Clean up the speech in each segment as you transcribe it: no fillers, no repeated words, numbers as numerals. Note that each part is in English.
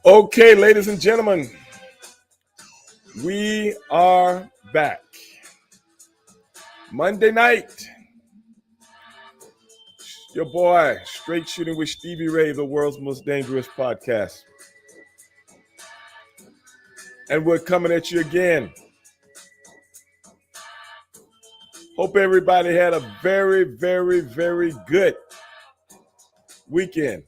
Okay, ladies and gentlemen, we are back. Monday night, your boy, Straight Shooting with Stevie Ray, the world's most dangerous podcast. And we're coming at you again. Hope everybody had a very, very, very good weekend.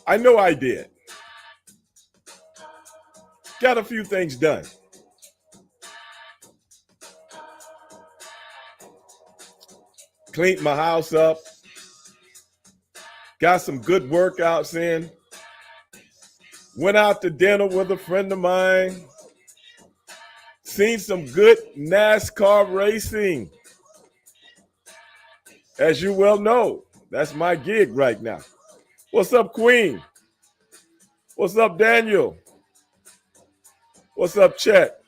I know I did. Got a few things done. Cleaned my house up. Got some good workouts in. Went out to dinner with a friend of mine. Seen some good NASCAR racing. As you well know, that's my gig right now. What's up, Queen? What's up, Daniel? What's up, Chet?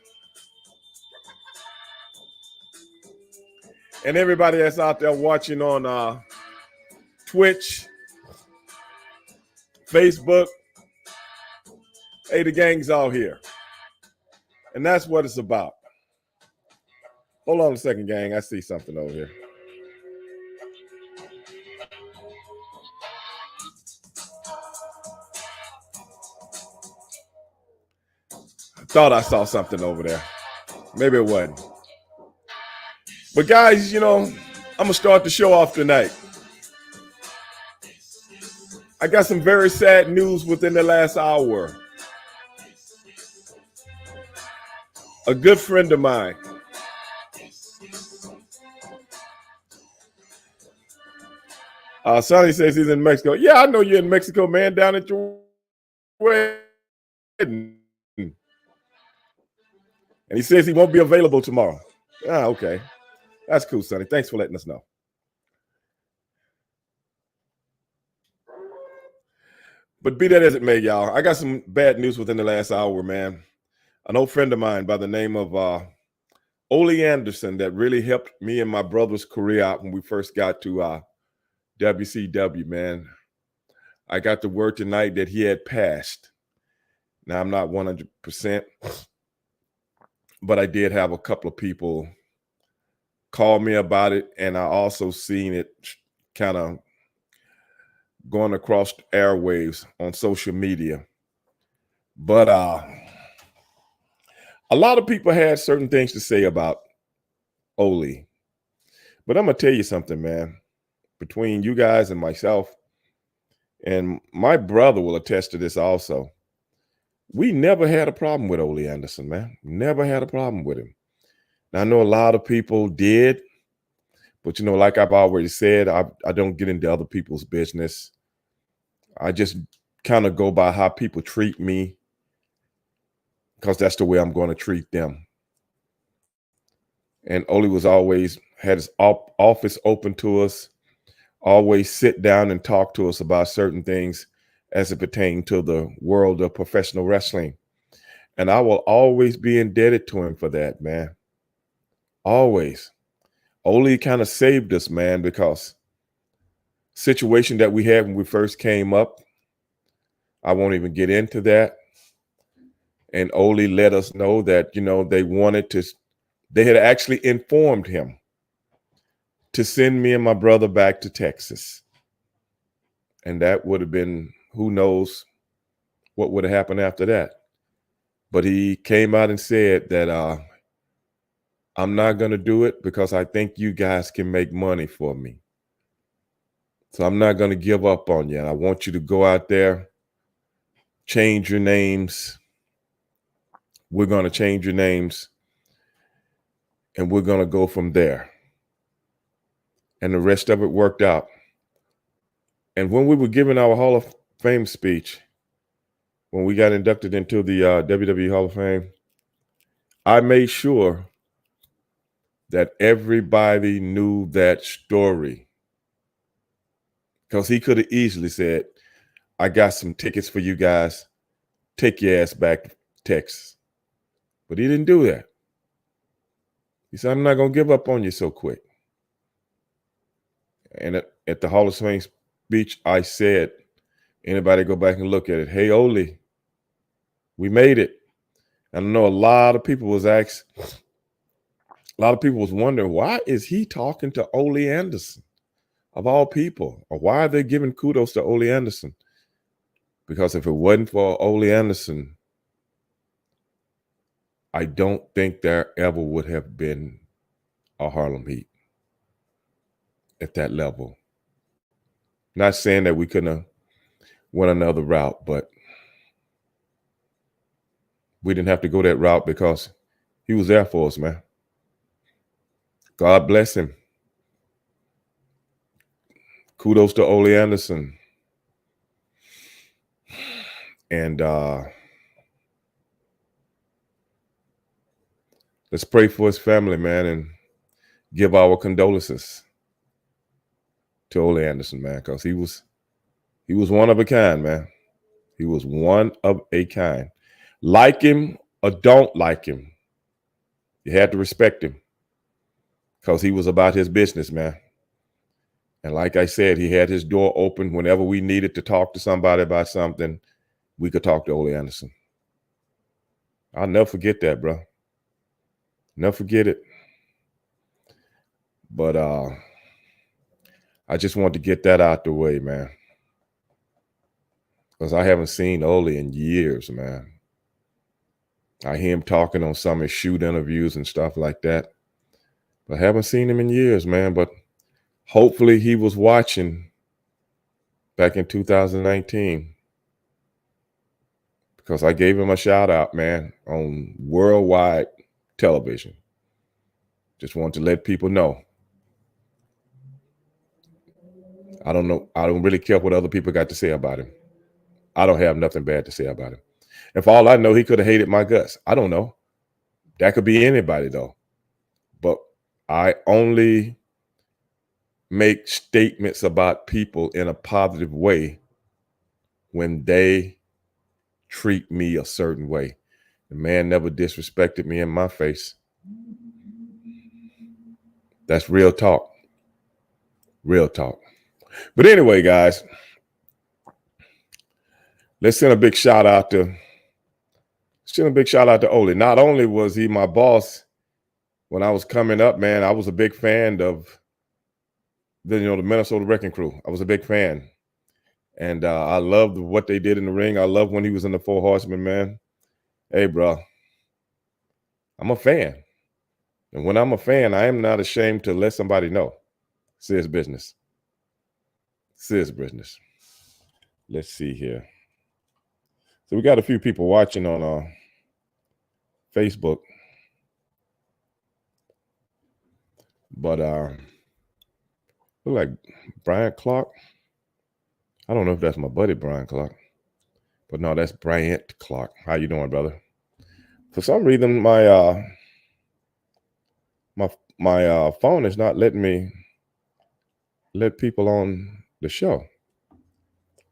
And everybody that's out there watching on Twitch, Facebook. Hey, the gang's all here. And that's what it's about. Hold on a second, gang. I see something over here. I thought I saw something over there. Maybe it wasn't. But guys, I'm going to start the show off tonight. I got some very sad news within the last hour. A good friend of mine. Sonny says he's in Mexico. Yeah, I know you're in Mexico, man, down at your wedding. And he says he won't be available tomorrow. Okay. That's cool, Sonny. Thanks for letting us know. But be that as it may, y'all, I got some bad news within the last hour, man. An old friend of mine by the name of Ole Anderson that really helped me and my brother's career out when we first got to WCW, man. I got the word tonight that he had passed. Now, I'm not 100%, but I did have a couple of people call me about it, and I also seen it kind of going across the airwaves on social media. But a lot of people had certain things to say about Ole. But I'm going to tell you something, man. Between you guys and myself, and my brother will attest to this also, we never had a problem with Ole Anderson, man. Never had a problem with him. Now, I know a lot of people did, but, like I've already said, I don't get into other people's business. I just kind of go by how people treat me because that's the way I'm going to treat them. And Ole was always had his office open to us, always sit down and talk to us about certain things as it pertained to the world of professional wrestling. And I will always be indebted to him for that, man. Always. Ole kind of saved us, man, because situation that we had when we first came up, I won't even get into that. And Ole let us know that, they had actually informed him to send me and my brother back to Texas. And that would have been, who knows what would have happened after that. But he came out and said that I'm not going to do it because I think you guys can make money for me. So I'm not going to give up on you. And I want you to go out there, change your names. We're going to change your names. And we're going to go from there. And the rest of it worked out. And when we were giving our Hall of Fame speech, when we got inducted into the WWE Hall of Fame, I made sure that everybody knew that story. Because he could have easily said, I got some tickets for you guys. Take your ass back to Texas. But he didn't do that. He said, I'm not going to give up on you so quick. And at the Hall of Fame speech I said, anybody go back and look at it. Hey, Ole, we made it. And I know a lot of people was wondering, why is he talking to Ole Anderson of all people? Or why are they giving kudos to Ole Anderson? Because if it wasn't for Ole Anderson, I don't think there ever would have been a Harlem Heat at that level. Not saying that we couldn't have went another route, but we didn't have to go that route because he was there for us, man. God bless him. Kudos to Ole Anderson. And let's pray for his family, man, and give our condolences to Ole Anderson, man, because he was one of a kind, man. He was one of a kind. Like him or don't like him, you had to respect him because he was about his business, man. And like I said, he had his door open whenever we needed to talk to somebody about something. We could talk to Ole Anderson. I'll never forget that, bro. Never forget it. But I just wanted to get that out the way, man. Because I haven't seen Ole in years, man. I hear him talking on some of his shoot interviews and stuff like that. But I haven't seen him in years, man. But hopefully he was watching back in 2019. Because I gave him a shout out, man, on worldwide television. Just want to let people know. I don't know. I don't really care what other people got to say about him. I don't have nothing bad to say about him. And for all I know, he could have hated my guts. I don't know. That could be anybody, though. But I only make statements about people in a positive way when they treat me a certain way. The man never disrespected me in my face. That's real talk. Real talk. But anyway, guys, let's send a big shout out to Ole. Not only was he my boss when I was coming up, man, I was a big fan of the Minnesota Wrecking Crew. I was a big fan. And I loved what they did in the ring. I loved when he was in the Four Horsemen, man. Hey, bro, I'm a fan. And when I'm a fan, I am not ashamed to let somebody know. It's his business. It's his business. Let's see here. So we got a few people watching on Facebook. But look like Brian Clark. I don't know if that's my buddy Brian Clark. But no, that's Bryant Clark. How you doing, brother? For some reason, my phone is not letting me let people on the show.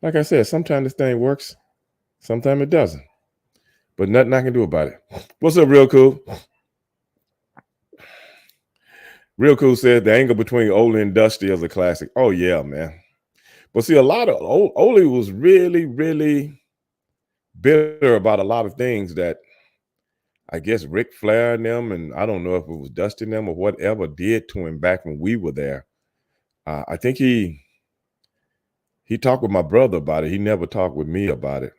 Like I said, sometimes this thing works, sometimes it doesn't. But nothing I can do about it. What's up, Real Cool? Real Cool said the angle between Ole and Dusty is a classic. Oh, yeah, man. But see, a lot of Ole was really, really bitter about a lot of things that I guess Ric Flair and them, and I don't know if it was Dusty and them or whatever, did to him back when we were there. I think he talked with my brother about it. He never talked with me about it.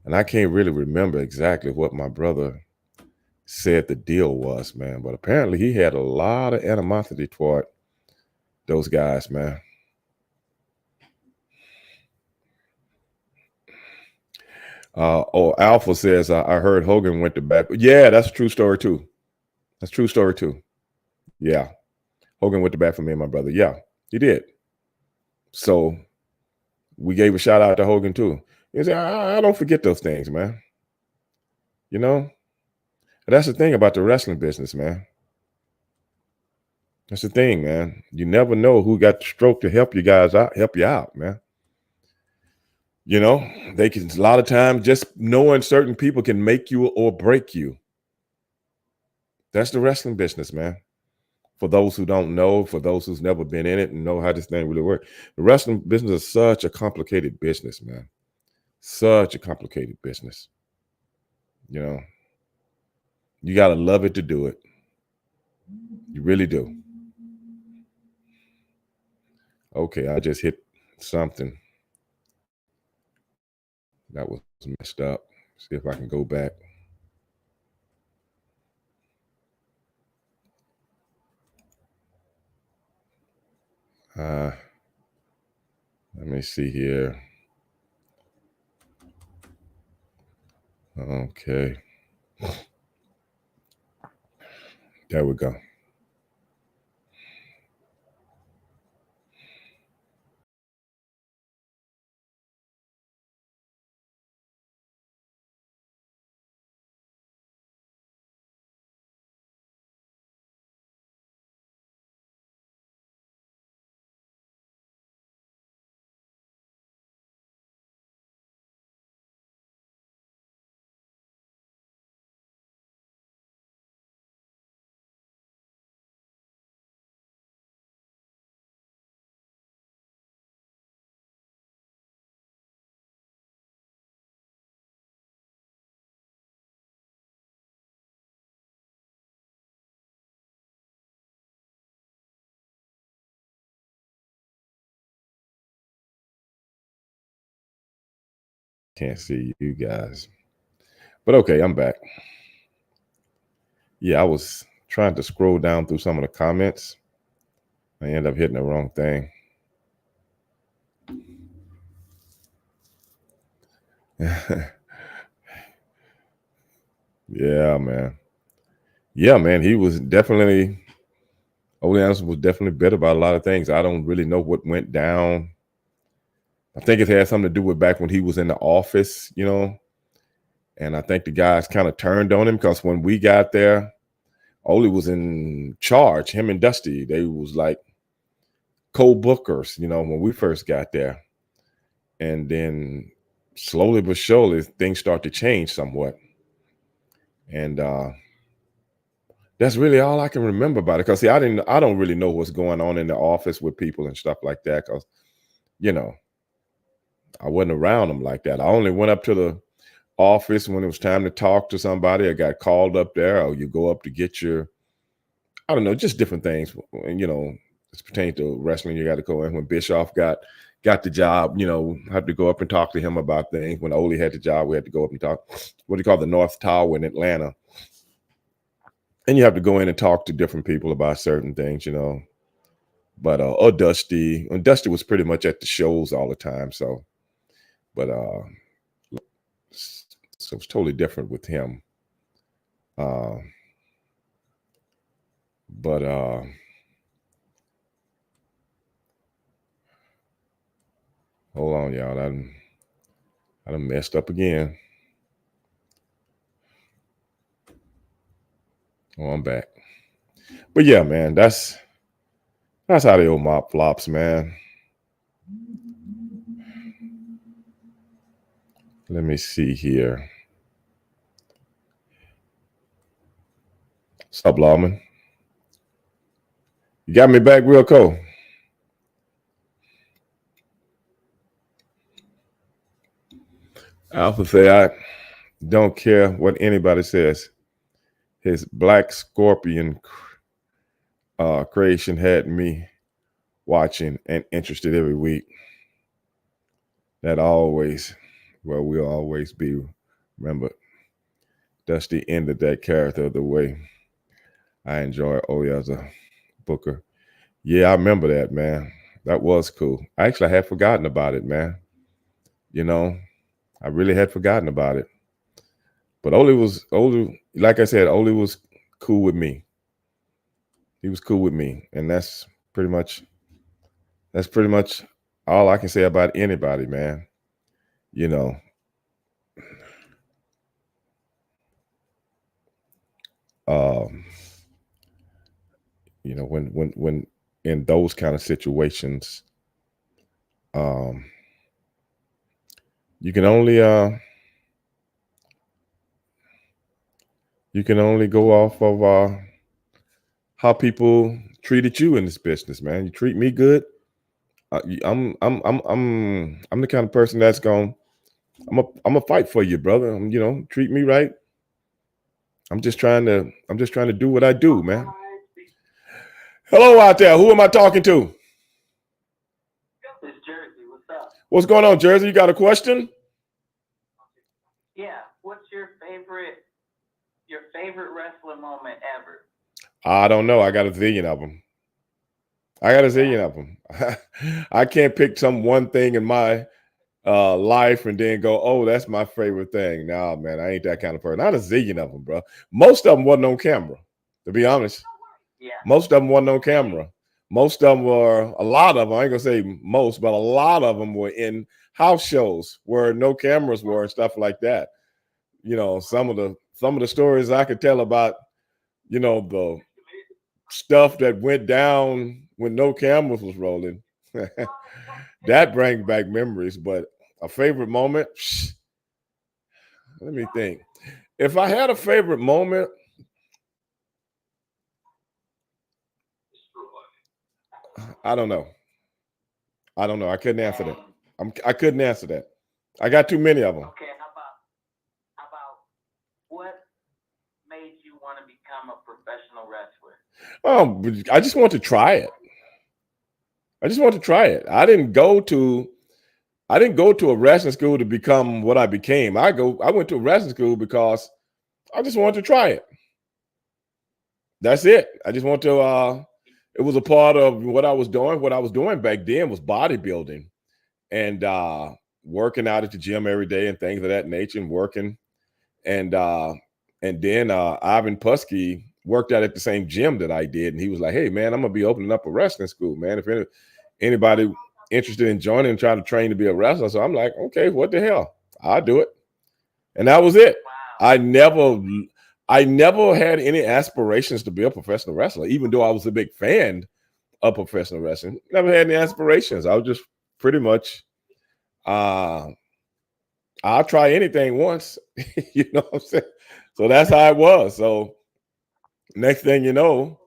And I can't really remember exactly what my brother said the deal was, man. But apparently he had a lot of animosity toward those guys, man. Alpha says, I heard Hogan went to bat. Yeah, that's a true story, too. That's a true story, too. Yeah. Hogan went to bat for me and my brother. Yeah, he did. So we gave a shout out to Hogan, too. He said, I don't forget those things, man. You know? That's the thing about the wrestling business, man. That's the thing, man. You never know who got the stroke to help you guys out, man. You know, they can, a lot of times, just knowing certain people can make you or break you. That's the wrestling business, man. for those who don't know, for those who's never been in it and know how this thing really works, the wrestling business is such a complicated business, man. Such a complicated business. You know, you got to love it to do it. You really do. Okay, I just hit something that was messed up. See if I can go back. Uh, Let me see here. Okay, there we go. Can't see you guys, but okay, I'm back. Yeah, I was trying to scroll down through some of the comments. I ended up hitting the wrong thing. Yeah, man. Yeah, man. He was definitely Ole Anderson was definitely better about a lot of things. I don't really know what went down. I think it had something to do with back when he was in the office, and I think the guys kind of turned on him because when we got there, Ole was in charge. Him and Dusty, they was like co-bookers, when we first got there. And then slowly but surely things start to change somewhat. And that's really all I can remember about it. Because see, I don't really know what's going on in the office with people and stuff like that. Because, you know, I wasn't around them like that. I only went up to the office when it was time to talk to somebody. I got called up there, or you go up to get your, I don't know, just different things. It's pertaining to wrestling. You got to go in. When Bischoff got the job, had to go up and talk to him about things. When Ole had the job, we had to go up and talk. What do you call the North Tower in Atlanta? And you have to go in and talk to different people about certain things. But or Dusty, and Dusty was pretty much at the shows all the time. So, but so it's totally different with him. Uh, but hold on, y'all. I done messed up again. Oh, I'm back. But yeah, man, that's how the old mop flops, man. Let me see here. What's up, Lawman? You got me back real cool. Alpha say I don't care what anybody says. His Black Scorpion creation had me watching and interested every week. That always, well, we'll always be remembered. Dusty ended that character the way I enjoy Ole as a booker. Yeah, I remember that, man. That was cool. Actually, I had forgotten about it, man. You know, I really had forgotten about it. But Ole, like I said, Ole was cool with me. He was cool with me, and that's pretty much all I can say about anybody, man. You know, um, when in those kind of situations, um, you can only go off of how people treated you in this business, man. You treat me good. I'm the kind of person that's going. I'm a fight for you, brother. Treat me right. I'm just trying to do what I do, man. Hello out there. Who am I talking to? It's Jersey. What's up? What's going on, Jersey? You got a question? Yeah. What's your favorite wrestling moment ever? I don't know. I got a zillion of them. I can't pick some one thing in my life and then go, oh, that's my favorite thing. No, man, I ain't that kind of person. Not a zillion of them, bro. Most of them wasn't on camera, to be honest. Yeah. Most of them wasn't on camera. Most of them were, a lot of them, I ain't gonna say most, but a lot of them were in house shows where no cameras were and stuff like that. Some of the stories I could tell about, the stuff that went down when no cameras was rolling. That brings back memories. But a favorite moment, let me think. If I had a favorite moment, I don't know. I couldn't answer that. I couldn't answer that. I got too many of them. Okay, how about what made you want to become a professional wrestler? I just want to try it. I didn't go to a wrestling school to become what I became. I went to a wrestling school because I just wanted to try it. That's it. I just want to it was a part of what I was doing. What I was doing back then was bodybuilding and working out at the gym every day and things of that nature and working. And then Ivan Putski worked out at the same gym that I did. And he was like, hey, man, I'm going to be opening up a wrestling school, man. If anybody interested in joining and trying to train to be a wrestler. So I'm like, okay, what the hell? I'll do it. And that was it. Wow. I never had any aspirations to be a professional wrestler, even though I was a big fan of professional wrestling. Never had any aspirations. I was just pretty much, I'll try anything once, you know what I'm saying? So that's how it was. So next thing you know,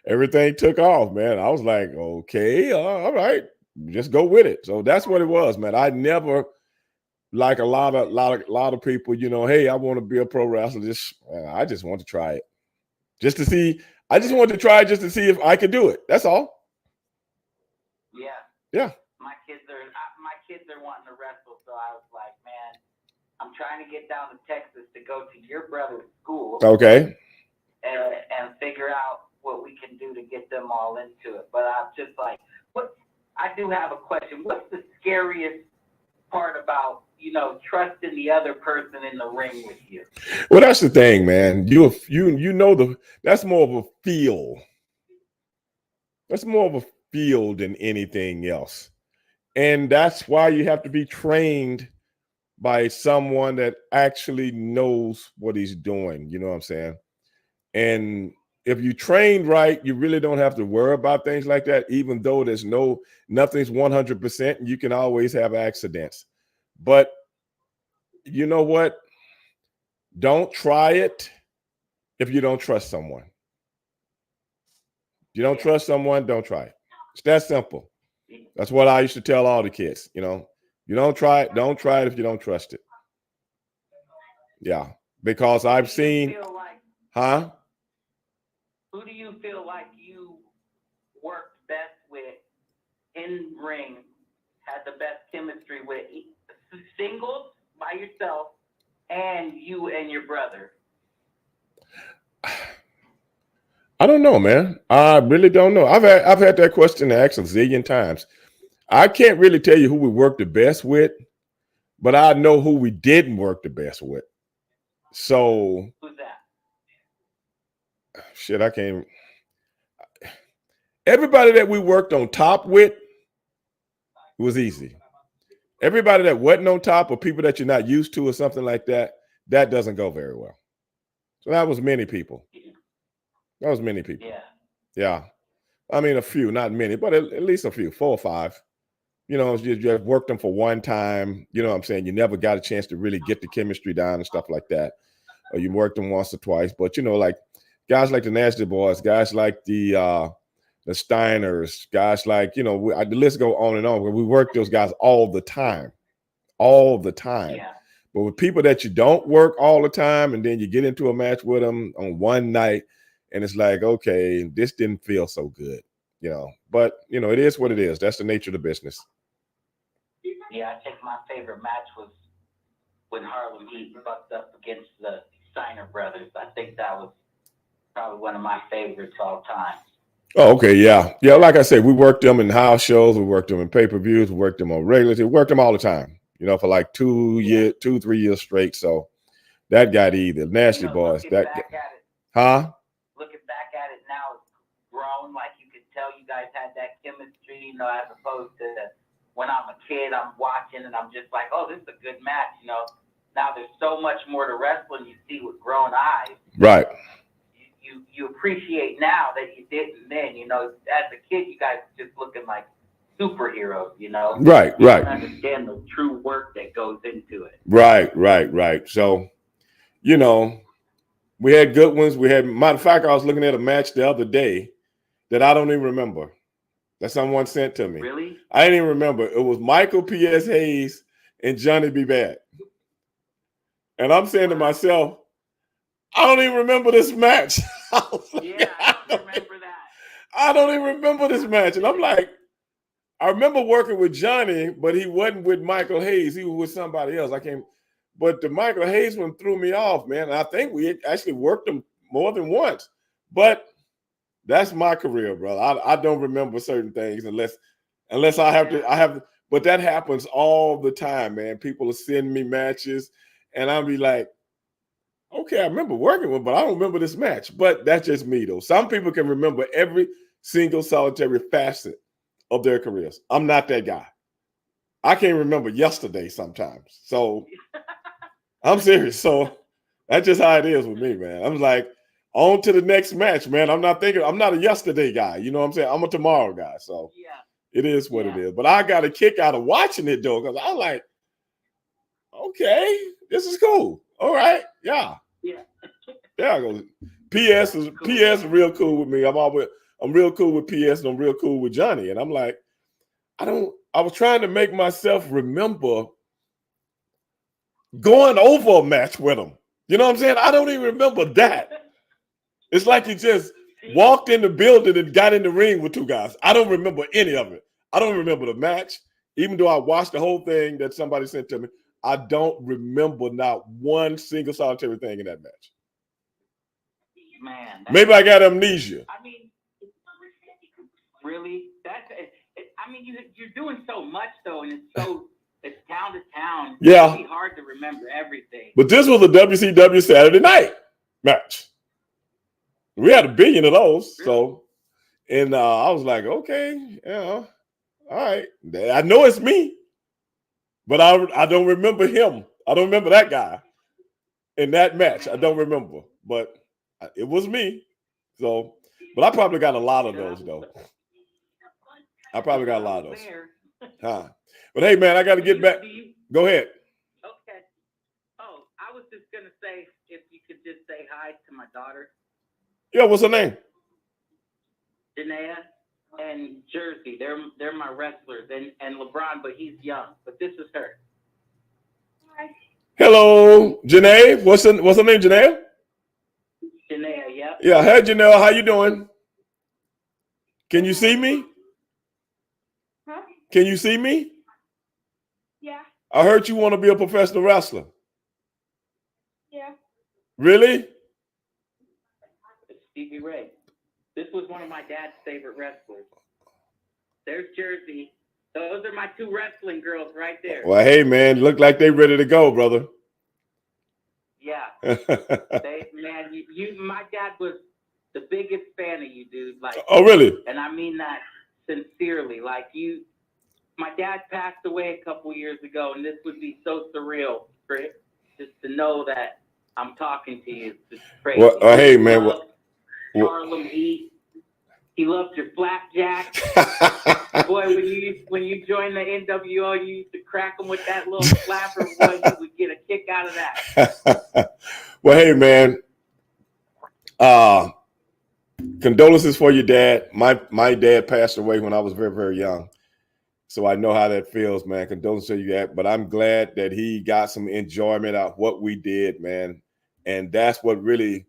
everything took off, man. I was like, okay, all right, just go with it. So that's what it was, man. I never, like a lot of people, hey, I want to be a pro wrestler. I just want to try it, just to see. I just wanted to try it just to see if I could do it. That's all. Yeah. My kids are wanting to wrestle, so I was like, man, I'm trying to get down to Texas to go to your brother's school. Okay. And figure out what we can do to get them all into it. But I'm just like, I do have a question. What's the scariest part about, trusting the other person in the ring with you? Well, that's the thing, man. That's more of a feel. That's more of a feel than anything else. And that's why you have to be trained by someone that actually knows what he's doing. You know what I'm saying? And if you train right, you really don't have to worry about things like that, even though nothing's 100%, and you can always have accidents. But you know what? Don't try it if you don't trust someone. If you don't trust someone, don't try it. It's that simple. That's what I used to tell all the kids. You don't try it if you don't trust it. Yeah, because I've seen, huh? Who do you feel like you worked best with in ring, had the best chemistry with, singles by yourself and you and your brother? I don't know, man. I really don't know. I've had that question asked a zillion times. I can't really tell you who we worked the best with, but I know who we didn't work the best with. So who's that? Shit, I can't. Everybody that we worked on top with, it was easy. Everybody that wasn't on top, or people that you're not used to or something like that, that doesn't go very well. So that was many people. Yeah. I mean, a few, not many, but at least a few, 4 or 5. You have worked them for one time. You know what I'm saying? You never got a chance to really get the chemistry down and stuff like that. Or you worked them once or twice. But, like guys like the Nasty Boys, guys like the Steiners, guys like, the list go on and on. We work those guys all the time. Yeah. But with people that you don't work all the time, and then you get into a match with them on one night, and it's like, okay, this didn't feel so good, But it is what it is. That's the nature of the business. Yeah, I think my favorite match was when Harlem Heat bucked up against the Steiner brothers. I think that was probably one of my favorites all time. Oh, okay, yeah. Like I said, we worked them in house shows, we worked them in pay-per-views, we worked them on regulars, we worked them all the time, for like 3 years straight. So that got either Nasty Boys. Looking back at it now, it's grown. Like you could tell you guys had that chemistry, as opposed to when I'm a kid, I'm watching and I'm just like, oh, this is a good match, Now there's so much more to wrestling you see with grown eyes. Right. You appreciate now that you didn't then, as a kid, you guys were just looking like superheroes, Right. You don't understand the true work that goes into it. Right. So, we had good ones. Matter of fact, I was looking at a match the other day that I don't even remember, that someone sent to me. Really? I didn't even remember. It was Michael P.S. Hayes and Johnny B. Bad. And I'm saying to myself, I don't even remember this match. I don't remember that. I don't even remember this match. And I'm like, I remember working with Johnny, but he wasn't with Michael Hayes. He was with somebody else. But the Michael Hayes one threw me off, man. And I think we actually worked him more than once. But that's my career, brother. I don't remember certain things unless I have to. But that happens all the time, man. People will send me matches, and I'll be like, okay, I remember working with, but I don't remember this match. But that's just me, though. Some people can remember every single solitary facet of their careers. I'm not that guy. I can't remember yesterday sometimes. So I'm serious. So that's just how it is with me, man. I'm like, on to the next match, man. I'm not a yesterday guy. You know what I'm saying? I'm a tomorrow guy. So it is what it is. But I got a kick out of watching it, though, because I'm like, okay, this is cool. All right. Yeah. PS is real cool with me. I'm real cool with PS, and I'm real cool with Johnny. And I'm like, I was trying to make myself remember going over a match with him. You know what I'm saying? I don't even remember that. It's like you just walked in the building and got in the ring with two guys. I don't remember any of it. I don't remember the match. Even though I watched the whole thing that somebody sent to me, I don't remember not one single solitary thing in that match. Man, maybe I got amnesia. I mean, really? You're doing so much though, and it's town to town. Yeah, it's really hard to remember everything. But this was a WCW Saturday night match. We had 1 billion of those, so and I was like, okay, all right. I know it's me, but I don't remember him. I don't remember that guy in that match. I don't remember, but it was me. So, but I probably got a lot of those though. I probably got a lot of those. But hey, man, I got to get back. Go ahead. Okay. Oh, I was just gonna say if you could just say hi to my daughter. Yeah, what's her name? Janaea and Jersey. They're my wrestlers, and LeBron, but he's young. But this is her. Hi. Hello, Janae. What's her name, Janaea? Janaea, yep. Yeah, hey Janelle, how you doing? Can you see me? Huh? Can you see me? Yeah. I heard you want to be a professional wrestler. Yeah. Really? It's Stevie Ray. This was one of my dad's favorite wrestlers. There's Jersey. Those are my two wrestling girls right there. Well, hey, man, look like they ready to go, brother. Yeah. My dad was the biggest fan of you, dude. Like, oh, really? And I mean that sincerely. Like, my dad passed away a couple years ago, and this would be so surreal for it just to know that I'm talking to you. It's crazy. Well, hey, man. Harlem Heat. He loved your flapjack. Boy, when you joined the NWO, you used to crack him with that little flapper. Boy, you would get a kick out of that. Well, hey, man. condolences for your dad. My dad passed away when I was very, very young. So I know how that feels, man. Condolences to you, Dad. But I'm glad that he got some enjoyment out of what we did, man. And that's what really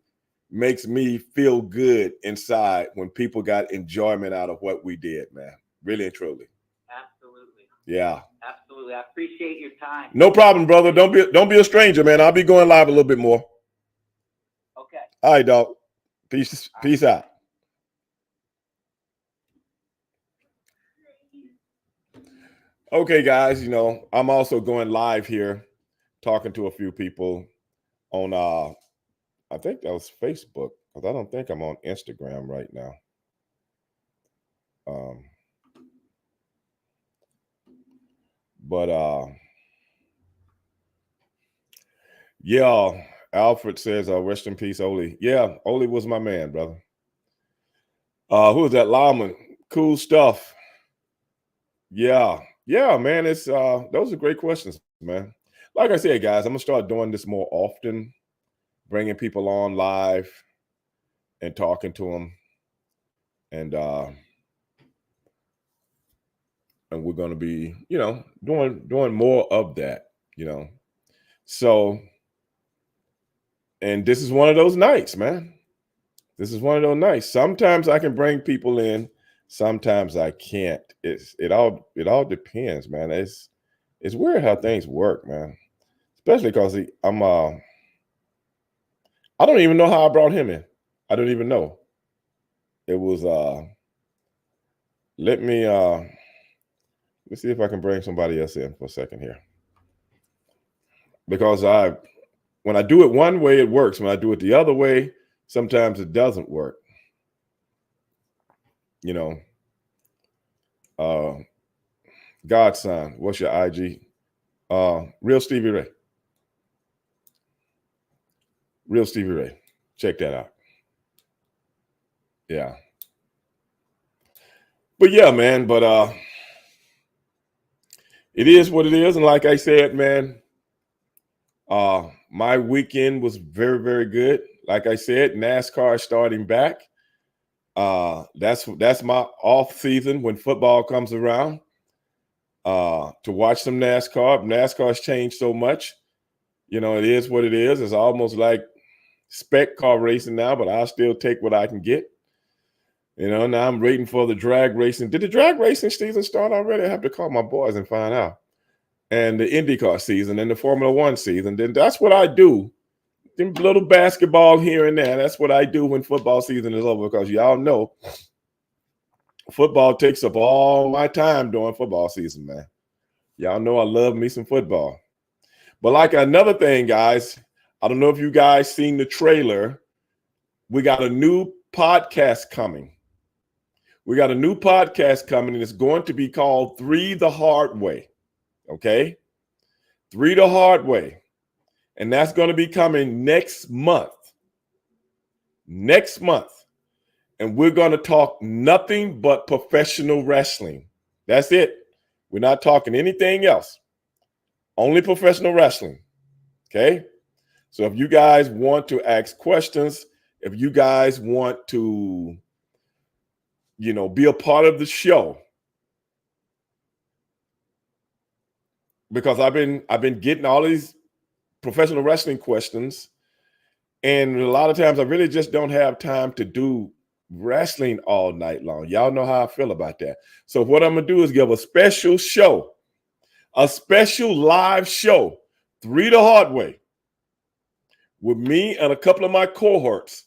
makes me feel good inside when people got enjoyment out of what we did, man. Really and truly. Absolutely. Yeah. Absolutely. I appreciate your time. No problem, brother. Don't be a stranger, man. I'll be going live a little bit more. Okay. All right, dog. Peace out. Okay, guys, I'm also going live here, talking to a few people on I think that was Facebook, because I don't think I'm on Instagram right now. But yeah, Alfred says, rest in peace, Oli. Yeah, Oli was my man, brother. Who was that? Lawman. Cool stuff. Yeah, man. It's those are great questions, man. Like I said, guys, I'm gonna start doing this more often, bringing people on live and talking to them, and we're gonna be, doing more of that, So, and this is one of those nights, man. This is one of those nights. Sometimes I can bring people in, sometimes I can't. It all depends, man. It's weird how things work, man. Especially because I don't even know how I brought him in. I don't even know. It was let me let's see if I can bring somebody else in for a second here. Because when I do it one way, it works. When I do it the other way, sometimes it doesn't work. Godson, what's your IG? Real Stevie Ray. Real Stevie Ray. Check that out. Yeah. But yeah, man, but it is what it is. And like I said, man, my weekend was very, very good. Like I said, NASCAR starting back. That's my off season when football comes around. To watch some NASCAR. NASCAR's changed so much. It is what it is. It's almost like spec car racing now, but I'll still take what I can get. Now I'm waiting for the drag racing. Did the drag racing season start already? I have to call my boys and find out. And the IndyCar season and the Formula One season. Then that's what I do. Them little basketball here and there. That's what I do when football season is over, because y'all know football takes up all my time during football season, man. Y'all know I love me some football. But like another thing, guys, I don't know if you guys seen the trailer. We got a new podcast coming. And it's going to be called 3 the Hard Way. Okay? 3 the Hard Way. And that's going to be coming next month. And we're going to talk nothing but professional wrestling. That's it. We're not talking anything else. Only professional wrestling. Okay? So if you guys want to ask questions, if you guys want to, be a part of the show, because I've been getting all these professional wrestling questions, and a lot of times I really just don't have time to do wrestling all night long. Y'all know how I feel about that. So what I'm gonna do is give a special show, a special live show, 3 the Hard Way, with me and a couple of my cohorts.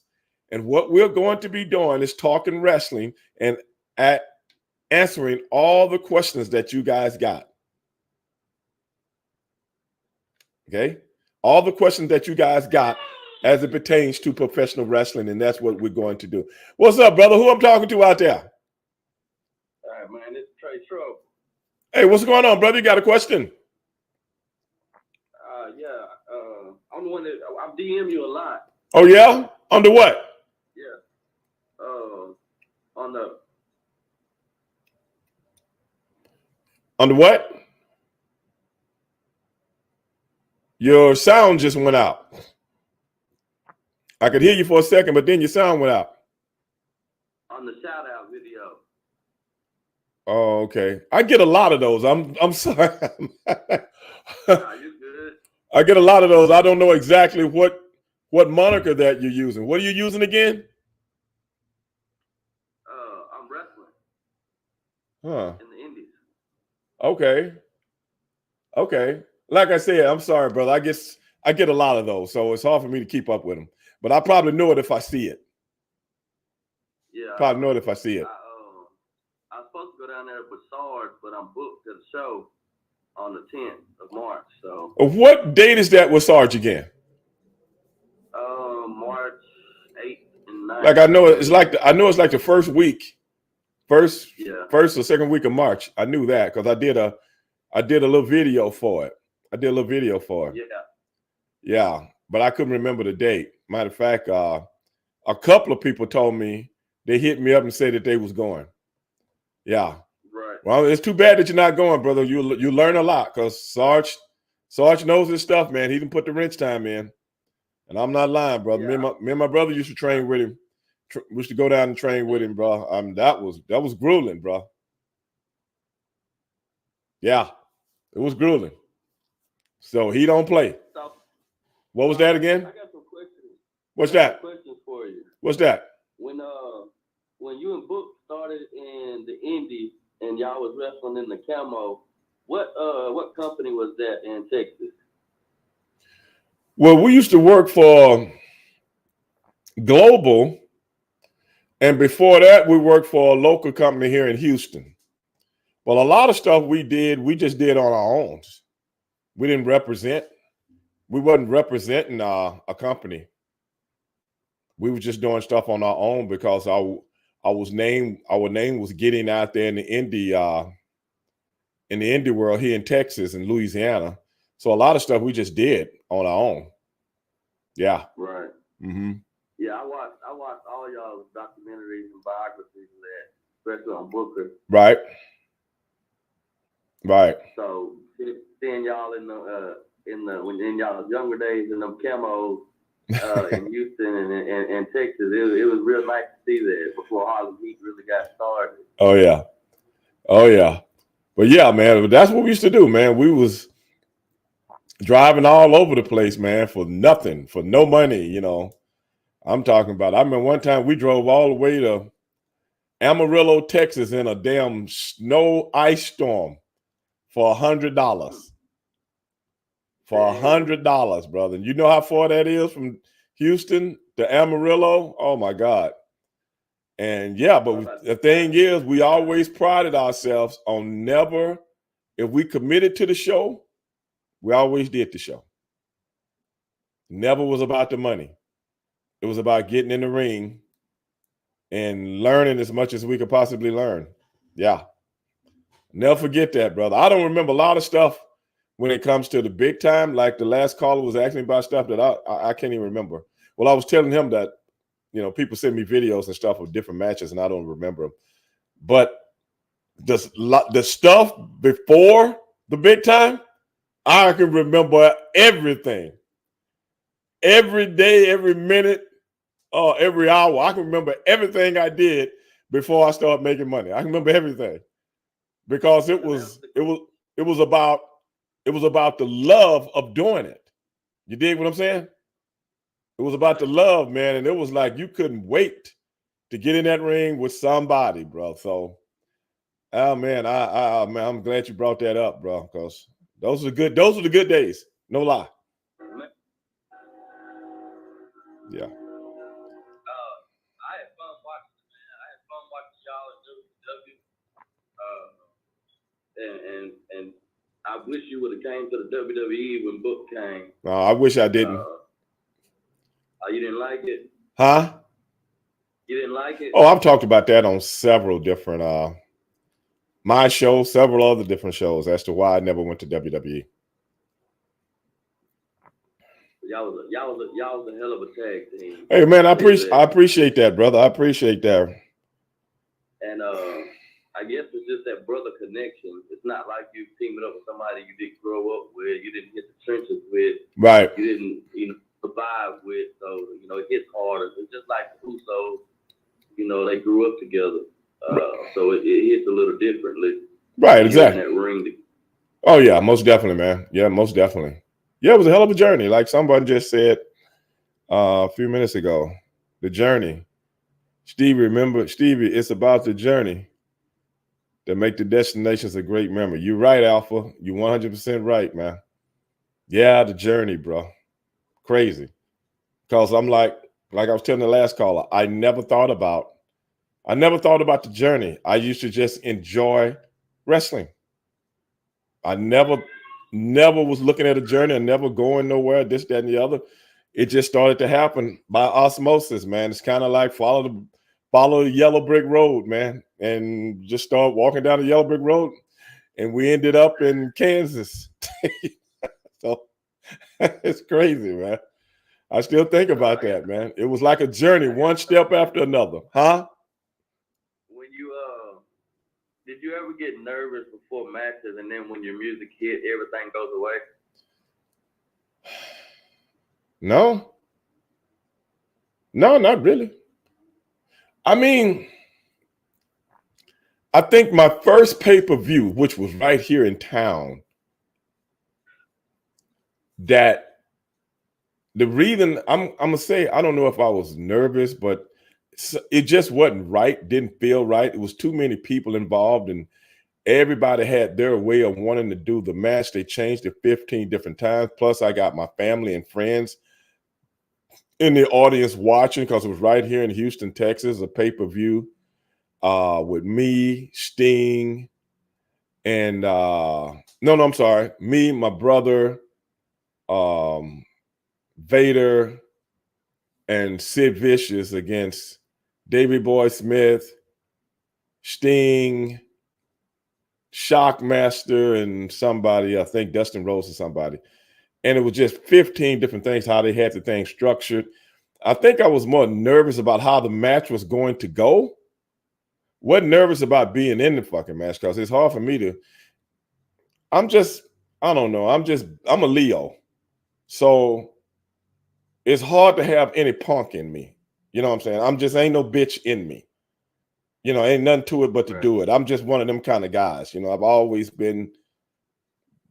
And what we're going to be doing is talking wrestling and answering all the questions that you guys got. Okay? All the questions that you guys got as it pertains to professional wrestling, and that's what we're going to do. What's up, brother? Who I'm talking to out there? All right, man. It's Trey Trouble. Hey, what's going on, brother? You got a question? Yeah. I'm the one that I DM you a lot. Oh, yeah? Under what? Yeah. On the. Under what? Your sound just went out. I could hear you for a second, but then your sound went out. On the shout out video. Oh, okay. I get a lot of those. I'm sorry. Nah, you good. I get a lot of those. I don't know exactly what moniker that you're using. What are you using again? I'm wrestling Huh. in the Indies. Okay. Okay. Like I said, I'm sorry, brother. I get a lot of those, so it's hard for me to keep up with them. But I probably know it if I see it. Yeah. Probably know it if I see it. I was supposed to go down there with Sarge, but I'm booked to the show on the 10th of March. So What date is that with Sarge again? March 8th and 9th. Like I know it's like the first week, first Yeah. or second week of March. I knew that because I did a little video for it. Yeah. Yeah, but I couldn't remember the date. Matter of fact, a couple of people told me they hit me up and said that they was going. Yeah. Right. Well, it's too bad that you're not going, brother. You learn a lot because Sarge knows his stuff, man. He didn't put the wrench time in, and I'm not lying, brother. Yeah. Me and my brother used to train with him. We used to go down and train with him, bro. That was grueling, bro. Yeah, it was grueling. So he don't play. So, What was that again? I got some questions. What's that? Questions for you. What's that? When you and Book started in the Indy and y'all was wrestling in the camo, what company was that in Texas? Well, we used to work for Global, and before that, we worked for a local company here in Houston. Well, a lot of stuff we just did on our own. We didn't represent. We wasn't representing a company. We were just doing stuff on our own because our name was getting out there in the indie world here in Texas and Louisiana. So a lot of stuff we just did on our own. Yeah. Right. Mm-hmm. Yeah, I watched all y'all's documentaries and biographies of that, especially on Booker. Right. Right. So seeing y'all in y'all younger days in them camos in Houston and Texas, it was real nice to see that before Harlem Heat really got started. Oh yeah. Oh yeah. But yeah, man, that's what we used to do, man. We was driving all over the place, man, for nothing, for no money, you know. I'm talking about, I remember one time we drove all the way to Amarillo, Texas in a damn snow ice storm for $100. For $100, brother. And you know how far that is from Houston to Amarillo? Oh my God. And yeah, but the thing is, we always prided ourselves on never, if we committed to the show, we always did the show. Never was about the money. It was about getting in the ring and learning as much as we could possibly learn. Yeah. Never forget that, brother. I don't remember a lot of stuff when it comes to the big time. Like the last caller was asking me about stuff that I can't even remember. Well, I was telling him that, you know, people send me videos and stuff of different matches and I don't remember them. But the stuff before the big time, I can remember everything. Every day, every minute, every hour. I can remember everything I did before I started making money. I can remember everything because it was about the love of doing it. You dig what I'm saying? It was about the love, man, and it was like you couldn't wait to get in that ring with somebody, bro. So, oh man, man, I'm glad you brought that up, bro, because those are the good days. No lie. Yeah. I had fun watching it, man. I had fun watching y'all in WWE. And I wish you would have came to the WWE when Book came. No, I wish I didn't. You didn't like it? Huh? You didn't like it? Oh, I've talked about that on several different my show, several other different shows as to why I never went to WWE. Y'all was a hell of a tag team. Hey man, I appreciate that, brother. I appreciate that. And I guess it's just that brother connection. It's not like you teaming up with somebody you didn't grow up with, you didn't hit the trenches with, right? You didn't, survive with. So it hits harder. It's just like the Usos. you know, they grew up together. So it hits a little differently. Right, exactly. In that ring. Oh yeah, most definitely, man. Yeah, most definitely. Yeah, it was a hell of a journey. Like somebody just said a few minutes ago, the journey. Stevie, remember, Stevie, it's about the journey that make the destinations a great memory. You're right, Alpha. You're 100% right, man. Yeah, the journey, bro. Crazy. Because I'm like I was telling the last caller, I never thought about the journey. I used to just enjoy wrestling. I never was looking at a journey and never going nowhere, this, that, and the other. It just started to happen by osmosis, man. It's kind of like follow the yellow brick road, man, and just start walking down the yellow brick road, and we ended up in Kansas. So it's crazy, man. I still think about that, man. It was like a journey, one step after another, huh? When you did you ever get nervous before matches, and then when your music hit, everything goes away? No, not really. I mean, I think my first pay-per-view, which was right here in town, that the reason I'm gonna say, I don't know if I was nervous, but it just wasn't right, didn't feel right. It was too many people involved, and everybody had their way of wanting to do the match. They changed it 15 different times. Plus, I got my family and friends in the audience watching because it was right here in Houston, Texas, a pay-per-view with me, Sting, and I'm sorry, me, my brother, Vader, and Sid Vicious against Davey Boy Smith, Sting, Shockmaster, and somebody, I think Dustin Rhodes or somebody. And it was just 15 different things, how they had the thing structured. I think I was more nervous about how the match was going to go. Wasn't nervous about being in the fucking match because it's hard for me to, I don't know. I'm a Leo. So it's hard to have any punk in me. You know what I'm saying? I'm just ain't no bitch in me. You know, ain't nothing to it but to do it. I'm just one of them kind of guys. You know, I've always been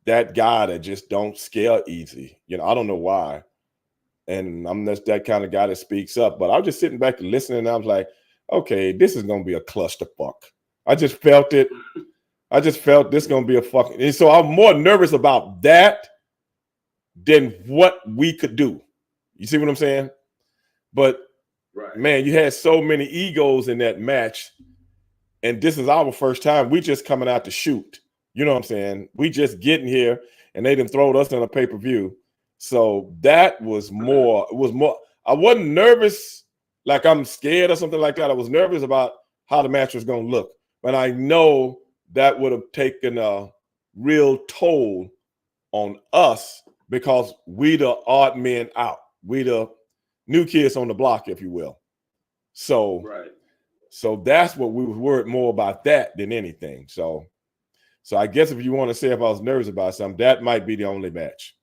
that guy that just don't scare easy. You know, I don't know why. And I'm just that kind of guy that speaks up. But I was just sitting back and listening, and I was like, okay, this is going to be a clusterfuck. I just felt it. I just felt this is going to be a fucking. And so I'm more nervous about that than what we could do. You see what I'm saying? But right. Man, you had so many egos in that match. And this is our first time. We just coming out to shoot. You know what I'm saying? We just getting here, and they done throwed us in a pay-per-view. So that was more, it was more, I wasn't nervous like I'm scared or something like that. I was nervous about how the match was going to look. But I know that would have taken a real toll on us because we the odd men out. We the new kids on the block, if you will. So, right. So that's what we were worried more about that than anything. So I guess if you want to say if I was nervous about something, that might be the only match.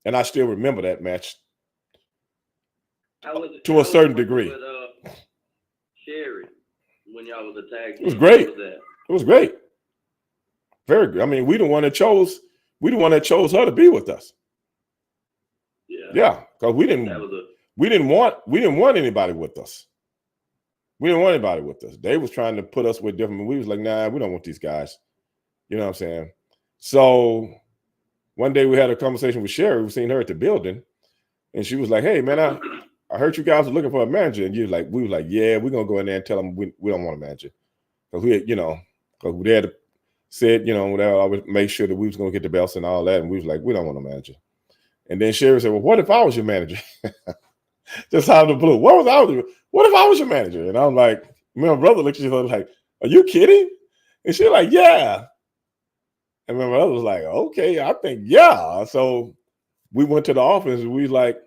And I still remember that match to a certain degree. With, Sherry, when y'all was a tag team, it was great. It was great. Very good. I mean, we the one that chose her to be with us. Yeah, because we didn't want anybody with us. We didn't want anybody with us. They was trying to put us with different. We was like, nah, we don't want these guys. You know what I'm saying? So one day we had a conversation with Sherry. We seen her at the building, and she was like, "Hey, man, I heard you guys were looking for a manager." And we was like, "Yeah, we're gonna go in there and tell them we don't want a manager because because we had said, whatever. I would make sure that we was gonna get the belts and all that, and we was like, we don't want a manager." And then Sherry said, "Well, what if I was your manager?" Just out of the blue. What if I was your manager? And I'm like, my brother looked at her like, "Are you kidding?" And she's like, "Yeah." And my brother was like, "Okay, I think yeah." So we went to the office and we was like,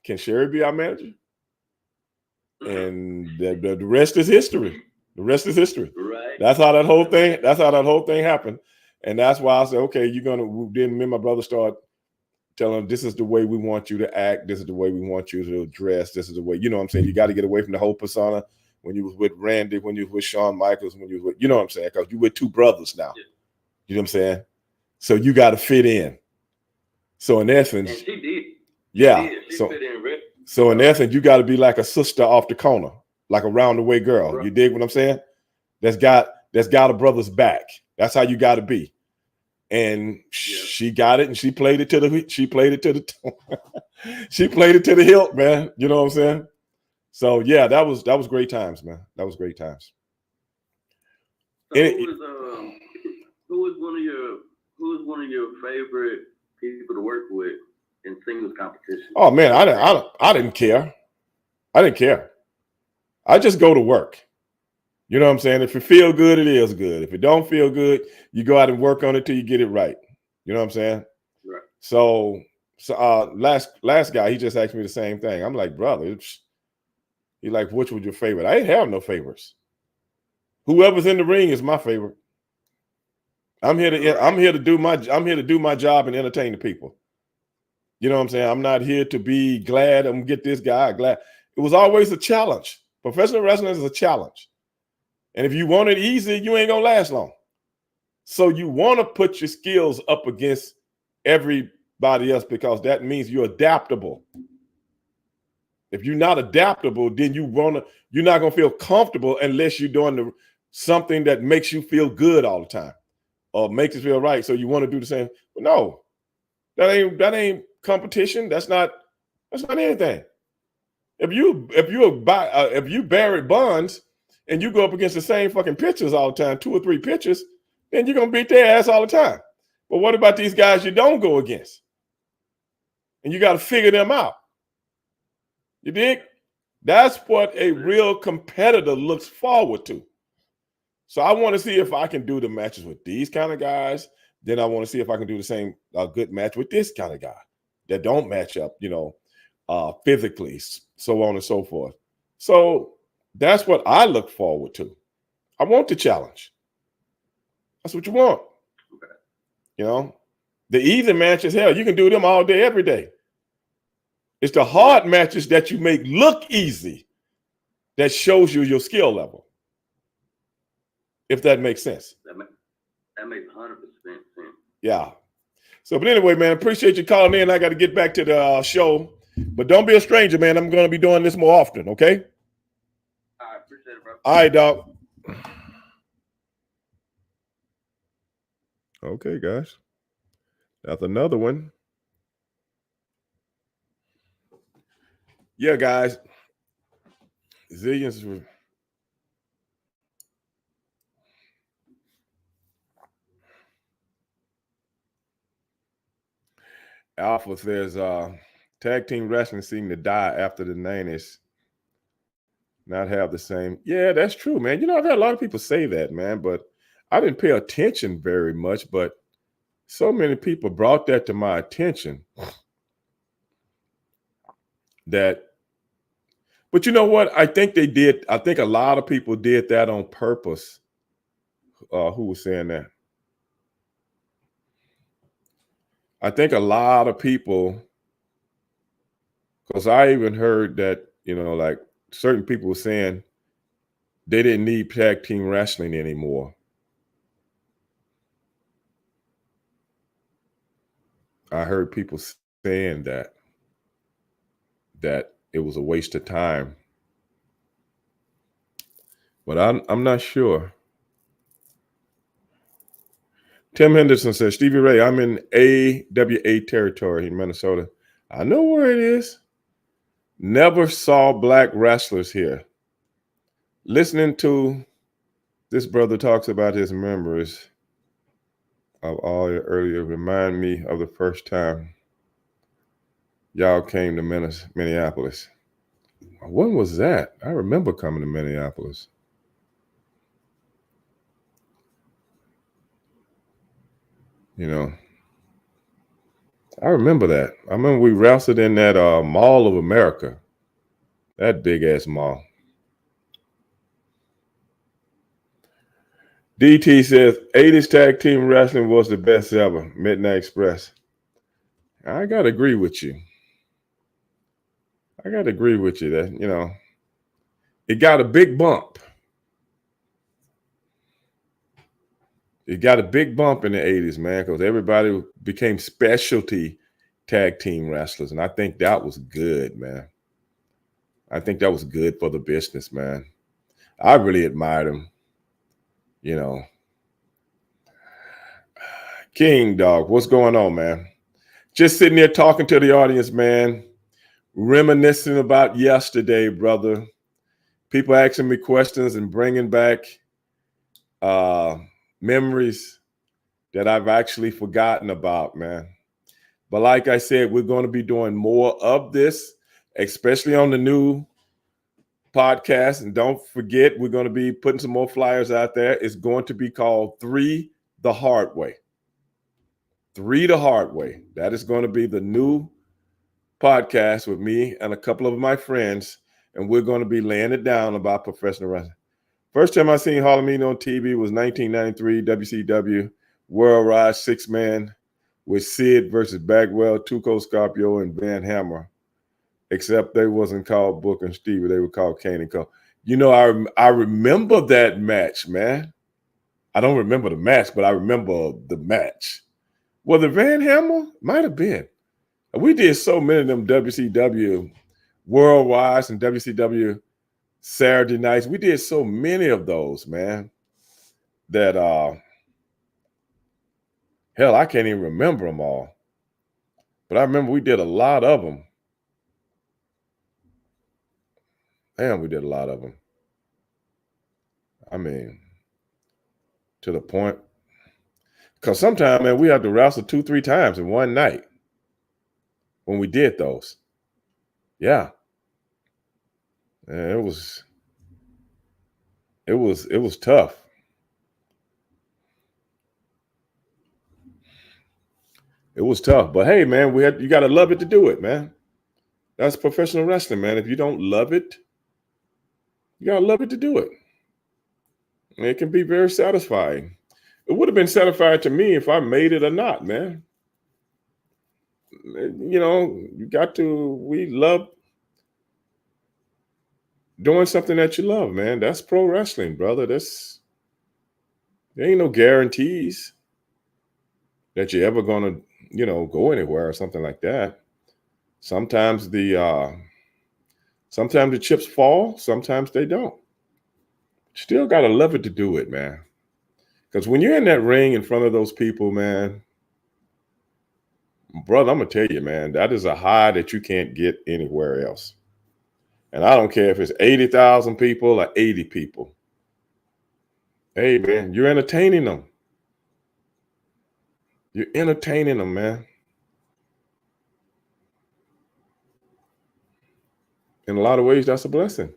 "Can Sherry be our manager?" And the rest is history. The rest is history. Right. That's how that whole thing happened. And that's why I said, okay, then me and my brother start tell them this is the way we want you to act. This is the way we want you to dress. This is the way, you know what I'm saying? You got to get away from the whole persona when you was with Randy, when you was with Shawn Michaels, when you was with, you know what I'm saying? Because you with two brothers now. Yeah. You know what I'm saying? So you got to fit in. So in essence, And she did. yeah. She So, fit in real. so in essence, you got to be like a sister off the corner, like a round the way girl. Right. You dig what I'm saying? That's got a brother's back. That's how you got to be. And she got it, and she played it to the she played it to the hilt, man. You know what I'm saying? So yeah, that was great times, man. That was great times. So who was one of your favorite people to work with in singles competition? Oh man, I didn't care. I didn't care. I just go to work. You know what I'm saying? If it feel good, it is good. If it don't feel good, you go out and work on it till you get it right. You know what I'm saying? Right. So last guy, he just asked me the same thing. I'm like, brother, he like, which was your favorite? I ain't have no favorites. Whoever's in the ring is my favorite. I'm here to do my job and entertain the people. You know what I'm saying? I'm not here to be glad I'm gonna get this guy. Glad it was always a challenge. Professional wrestling is a challenge. And if you want it easy, you ain't gonna last long. So you want to put your skills up against everybody else because that means you're adaptable. If you're not adaptable, then you're not gonna feel comfortable unless you're doing something that makes you feel good all the time or makes you feel right. So you want to do the same. But no, that ain't competition. That's not anything. If you Barry Bonds and you go up against the same fucking pitchers all the time, 2 or 3 pitchers, then you're gonna beat their ass all the time. But what about these guys you don't go against? And you got to figure them out. You dig? That's what a real competitor looks forward to. So I want to see if I can do the matches with these kind of guys. Then I want to see if I can do the same good match with this kind of guy that don't match up, physically, so on and so forth. So that's what I look forward to. I want the challenge. That's what you want. Okay. The easy matches, hell, you can do them all day, every day. It's the hard matches that you make look easy that shows you your skill level. If that makes sense. That makes 100% sense. Yeah. So, but anyway, man, appreciate you calling in. I got to get back to the show. But don't be a stranger, man. I'm going to be doing this more often, okay? I appreciate it, bro. All right, dog. Okay, guys. That's another one. Yeah, guys. Zillions. Alpha says tag team wrestling seemed to die after the 90s. Not have the same. Yeah, that's true, man. I've had a lot of people say that, man, but I didn't pay attention very much, but so many people brought that to my attention that, but you know what? I think they did. I think a lot of people did that on purpose. Who was saying that? I think a lot of people, because I even heard that, like certain people were saying they didn't need tag team wrestling anymore. I heard people saying that it was a waste of time. But I'm not sure. Tim Henderson says, Stevie Ray, I'm in AWA territory in Minnesota. I know where it is. Never saw black wrestlers here. Listening to this brother talks about his memories of all your earlier remind me of the first time y'all came to Minneapolis. When was that? I remember coming to Minneapolis. I remember that. I remember we wrestled in that Mall of America, that big ass mall. DT says 80s tag team wrestling was the best ever. Midnight Express. I gotta agree with you. I gotta agree with you that, it got a big bump. It got a big bump in the 80s, man, because everybody became specialty tag team wrestlers. And I think that was good, man. I think that was good for the business, man. I really admired him, you know. King Dog, what's going on, man? Just sitting there talking to the audience, man. Reminiscing about yesterday, brother. People asking me questions and bringing back memories that I've actually forgotten about, man. But like I said, we're going to be doing more of this, especially on the new podcast. And don't forget, we're going to be putting some more flyers out there. It's going to be called 3 the Hard Way. 3 the Hard Way. That is going to be the new podcast with me and a couple of my friends. And we're going to be laying it down about professional wrestling. First time I seen Harlemino on TV was 1993 WCW World Rise 6-man with Sid versus Bagwell, Tuco Scorpio, and Van Hammer. Except they wasn't called Book and Stevie. They were called Kane and Co. I remember that match, man. I don't remember the match, but I remember the match. Was it Van Hammer? Might have been. We did so many of them WCW Worldwide and WCW Saturday nights. We did so many of those, man, that hell, I can't even remember them all. But I remember we did a lot of them. Damn, we did a lot of them. I mean, to the point. Because sometimes, man, we had to wrestle 2-3 times in one night when we did those. Yeah. And it was tough. It was tough. But hey, man, you got to love it to do it, man. That's professional wrestling, man. If you don't love it, you got to love it to do it. And it can be very satisfying. It would have been satisfying to me if I made it or not, man. We love doing something that you love, man. That's pro wrestling, brother. There ain't no guarantees that you're ever going to, go anywhere or something like that. Sometimes the chips fall, sometimes they don't. Still got to love it to do it, man. Because when you're in that ring in front of those people, man, brother, I'm going to tell you, man, that is a high that you can't get anywhere else. And I don't care if it's 80,000 people or 80 people. Hey, man, you're entertaining them. You're entertaining them, man. In a lot of ways, that's a blessing.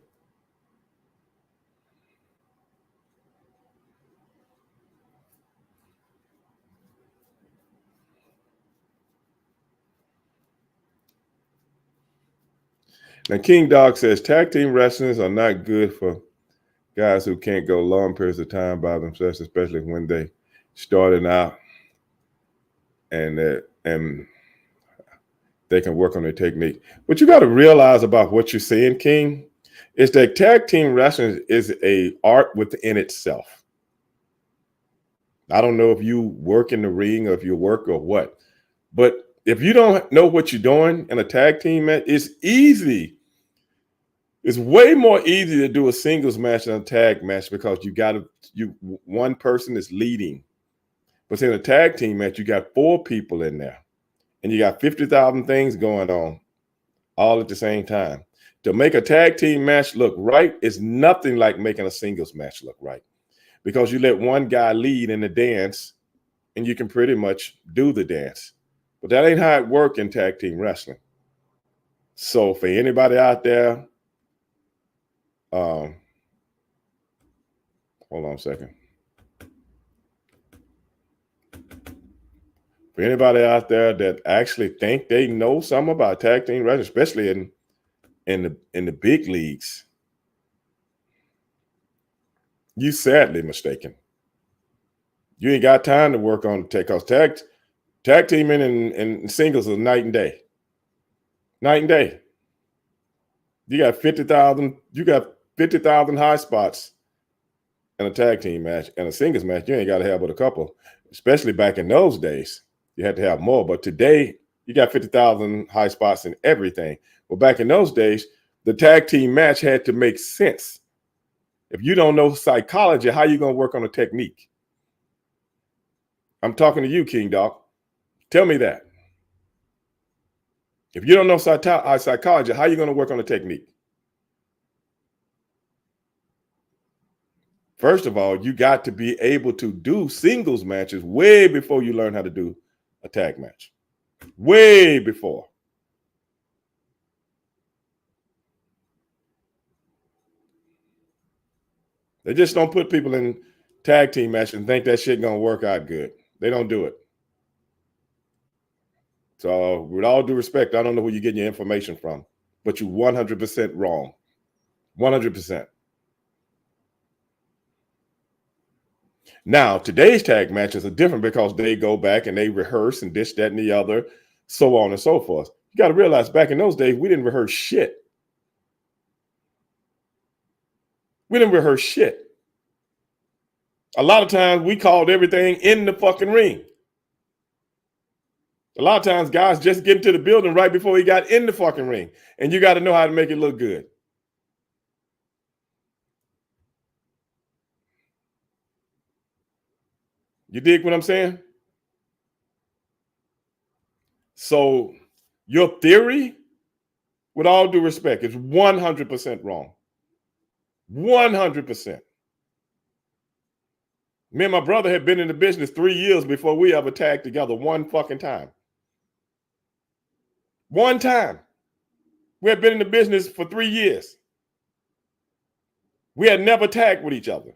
Now, King Dog says tag team wrestlers are not good for guys who can't go long periods of time by themselves, especially when they starting out and they can work on their technique. What you got to realize about what you're saying, King, is that tag team wrestling is an art within itself. I don't know if you work in the ring or if you work or what, but if you don't know what you're doing in a tag team match, it's easy. It's way more easy to do a singles match than a tag match because one person is leading. But in a tag team match, you got 4 people in there and you got 50,000 things going on all at the same time. To make a tag team match look right is nothing like making a singles match look right because you let one guy lead in the dance and you can pretty much do the dance. But that ain't how it works in tag team wrestling. So for anybody out there, hold on a second. For anybody out there that actually think they know something about tag team wrestling, especially in the big leagues, you sadly mistaken. You ain't got time to work on the tag because Tag teaming and singles are night and day. Night and day. You got 50,000 high spots in a tag team match, and a singles match, you ain't got to have but a couple. Especially back in those days, you had to have more. But today, you got 50,000 high spots in everything. Well, back in those days, the tag team match had to make sense. If you don't know psychology, how you gonna work on a technique? I'm talking to you, King Dog. Tell me that. If you don't know psychology, how you gonna work on a technique? First of all, you got to be able to do singles matches way before you learn how to do a tag match. Way before. They just don't put people in tag team matches and think that shit gonna work out good. They don't do it. So with all due respect, I don't know where you're getting your information from, but you're 100% wrong. 100%. Now, today's tag matches are different because they go back and they rehearse and this, that, and the other, so on and so forth. You got to realize back in those days, we didn't rehearse shit. We didn't rehearse shit. A lot of times we called everything in the fucking ring. A lot of times guys just get into the building right before he got in the fucking ring. And you got to know how to make it look good. You dig what I'm saying? So your theory, with all due respect, is 100% wrong. 100%. Me and my brother had been in the business 3 years before we ever tagged together one fucking time. One time. We had been in the business for 3 years. We had never tagged with each other.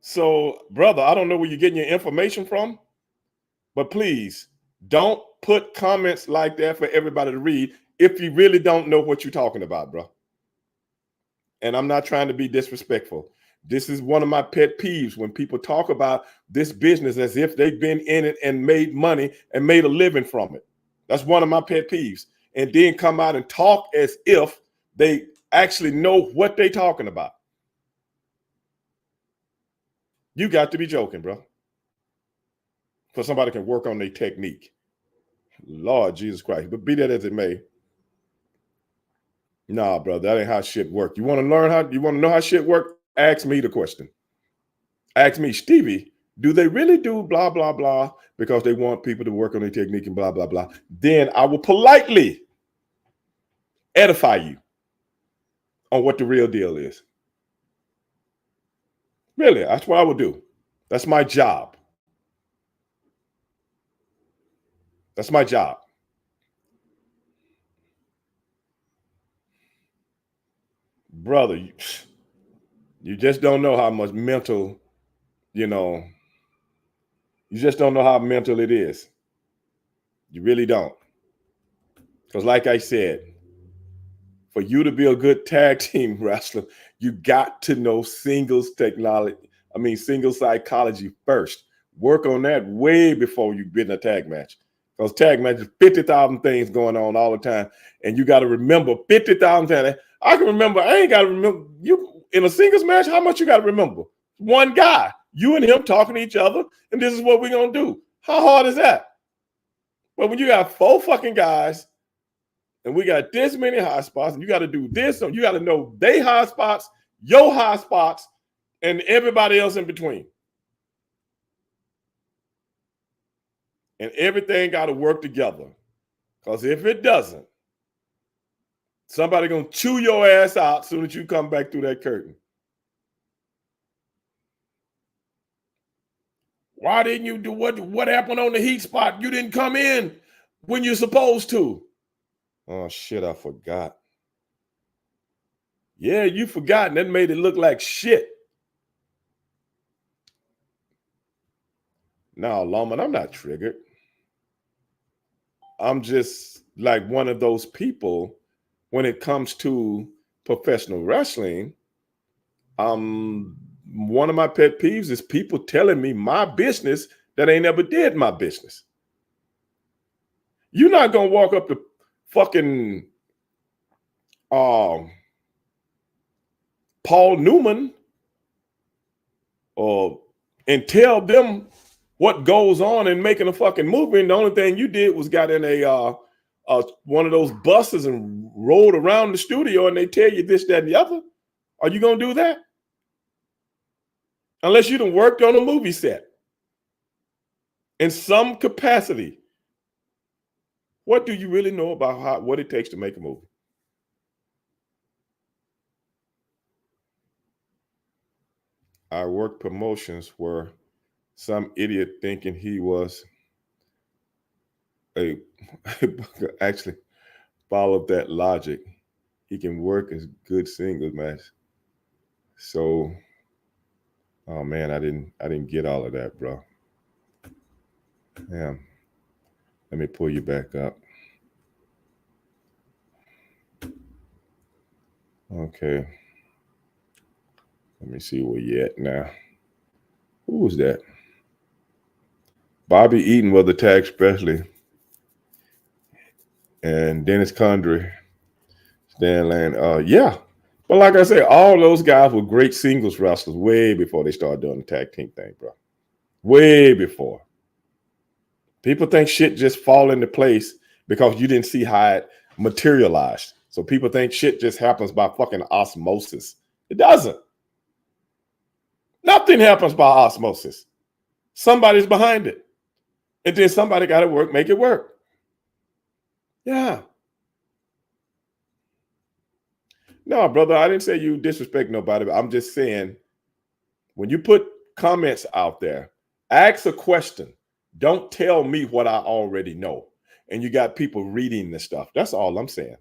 So, brother, I don't know where you're getting your information from, but please don't put comments like that for everybody to read if you really don't know what you're talking about, bro. And I'm not trying to be disrespectful. This is one of my pet peeves when people talk about this business as if they've been in it and made money and made a living from it. That's one of my pet peeves. And then come out and talk as if they actually know what they're talking about. You got to be joking, bro. For somebody can work on their technique. Lord Jesus Christ. But be that as it may. Nah, bro, that ain't how shit work. You want to learn how, you want to know how shit work? Ask me the question. Ask me, Stevie, do they really do blah, blah, blah because they want people to work on their technique and blah, blah, blah? Then I will politely edify you on what the real deal is. Really, that's what I would do. That's my job. That's my job. Brother, you just don't know how much mental, you just don't know how mental it is. You really don't. Because like I said, for you to be a good tag team wrestler, you got to know singles psychology first. Work on that way before you get in a tag match. Because tag matches, 50,000 things going on all the time. And you got to remember 50,000 times. I ain't got to remember. You in a singles match, how much you got to remember? One guy, you and him talking to each other, and this is what we're going to do. How hard is that? Well, when you got 4 fucking guys, and we got this many high spots, and you got to do this, so you got to know they high spots, your high spots, and everybody else in between. And everything got to work together. Because if it doesn't, somebody going to chew your ass out as soon as you come back through that curtain. Why didn't you do what happened on the heat spot? You didn't come in when you're supposed to. Oh, shit, I forgot. Yeah, you forgot, and that made it look like shit. No, Lawman, I'm not triggered. I'm just like one of those people when it comes to professional wrestling. I'm one of my pet peeves is people telling me my business that ain't never did my business. You're not gonna walk up to fucking Paul Newman and tell them what goes on in making a fucking movie, and the only thing you did was got in a one of those buses and rode around the studio, and they tell you this, that, and the other. Are you gonna do that? Unless you done worked on a movie set in some capacity. What do you really know about what it takes to make a movie? I worked promotions where some idiot thinking he was actually followed that logic. He can work as good singles match. So, oh man, I didn't get all of that, bro. Yeah. Let me pull you back up. Okay. Let me see where you at now. Who was that? Bobby Eaton was the tag specialist. And Dennis Condrey, Stan Lane. Yeah. But like I said, all those guys were great singles wrestlers way before they started doing the tag team thing, bro. Way before. People think shit just fall into place because you didn't see how it materialized. So people think shit just happens by fucking osmosis. It doesn't. Nothing happens by osmosis. Somebody's behind it. And then somebody got to make it work. Yeah. No, brother, I didn't say you disrespect nobody, but I'm just saying when you put comments out there, ask a question. Don't tell me what I already know. And you got people reading this stuff. That's all I'm saying.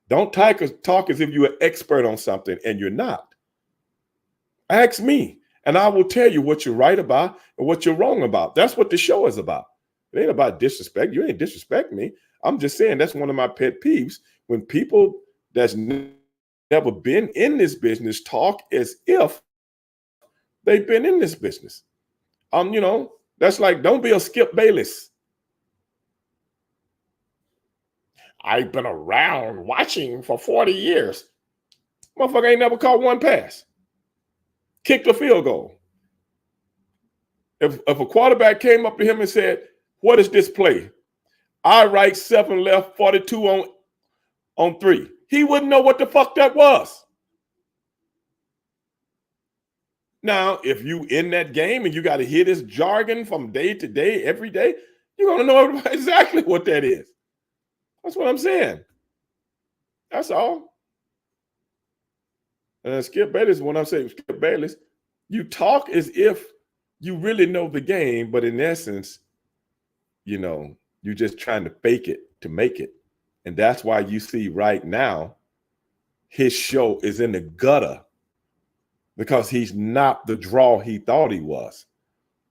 Don't talk as if you're an expert on something and you're not. Ask me, and I will tell you what you're right about and what you're wrong about. That's what the show is about. It ain't about disrespect. You ain't disrespect me. I'm just saying that's one of my pet peeves when people that's never been in this business talk as if they've been in this business. That's like, don't be a Skip Bayless. I've been around watching for 40 years. Motherfucker ain't never caught one pass. Kicked a field goal. If a quarterback came up to him and said, what is this play? I right 7 left, 42 on 3. He wouldn't know what the fuck that was. Now, if you in that game and you got to hear this jargon from day to day, every day, you're going to know exactly what that is. That's what I'm saying. That's all. And Skip Bayless, when I'm saying Skip Bayless, you talk as if you really know the game, but in essence, you're just trying to fake it to make it. And that's why you see right now, his show is in the gutter because he's not the draw he thought he was.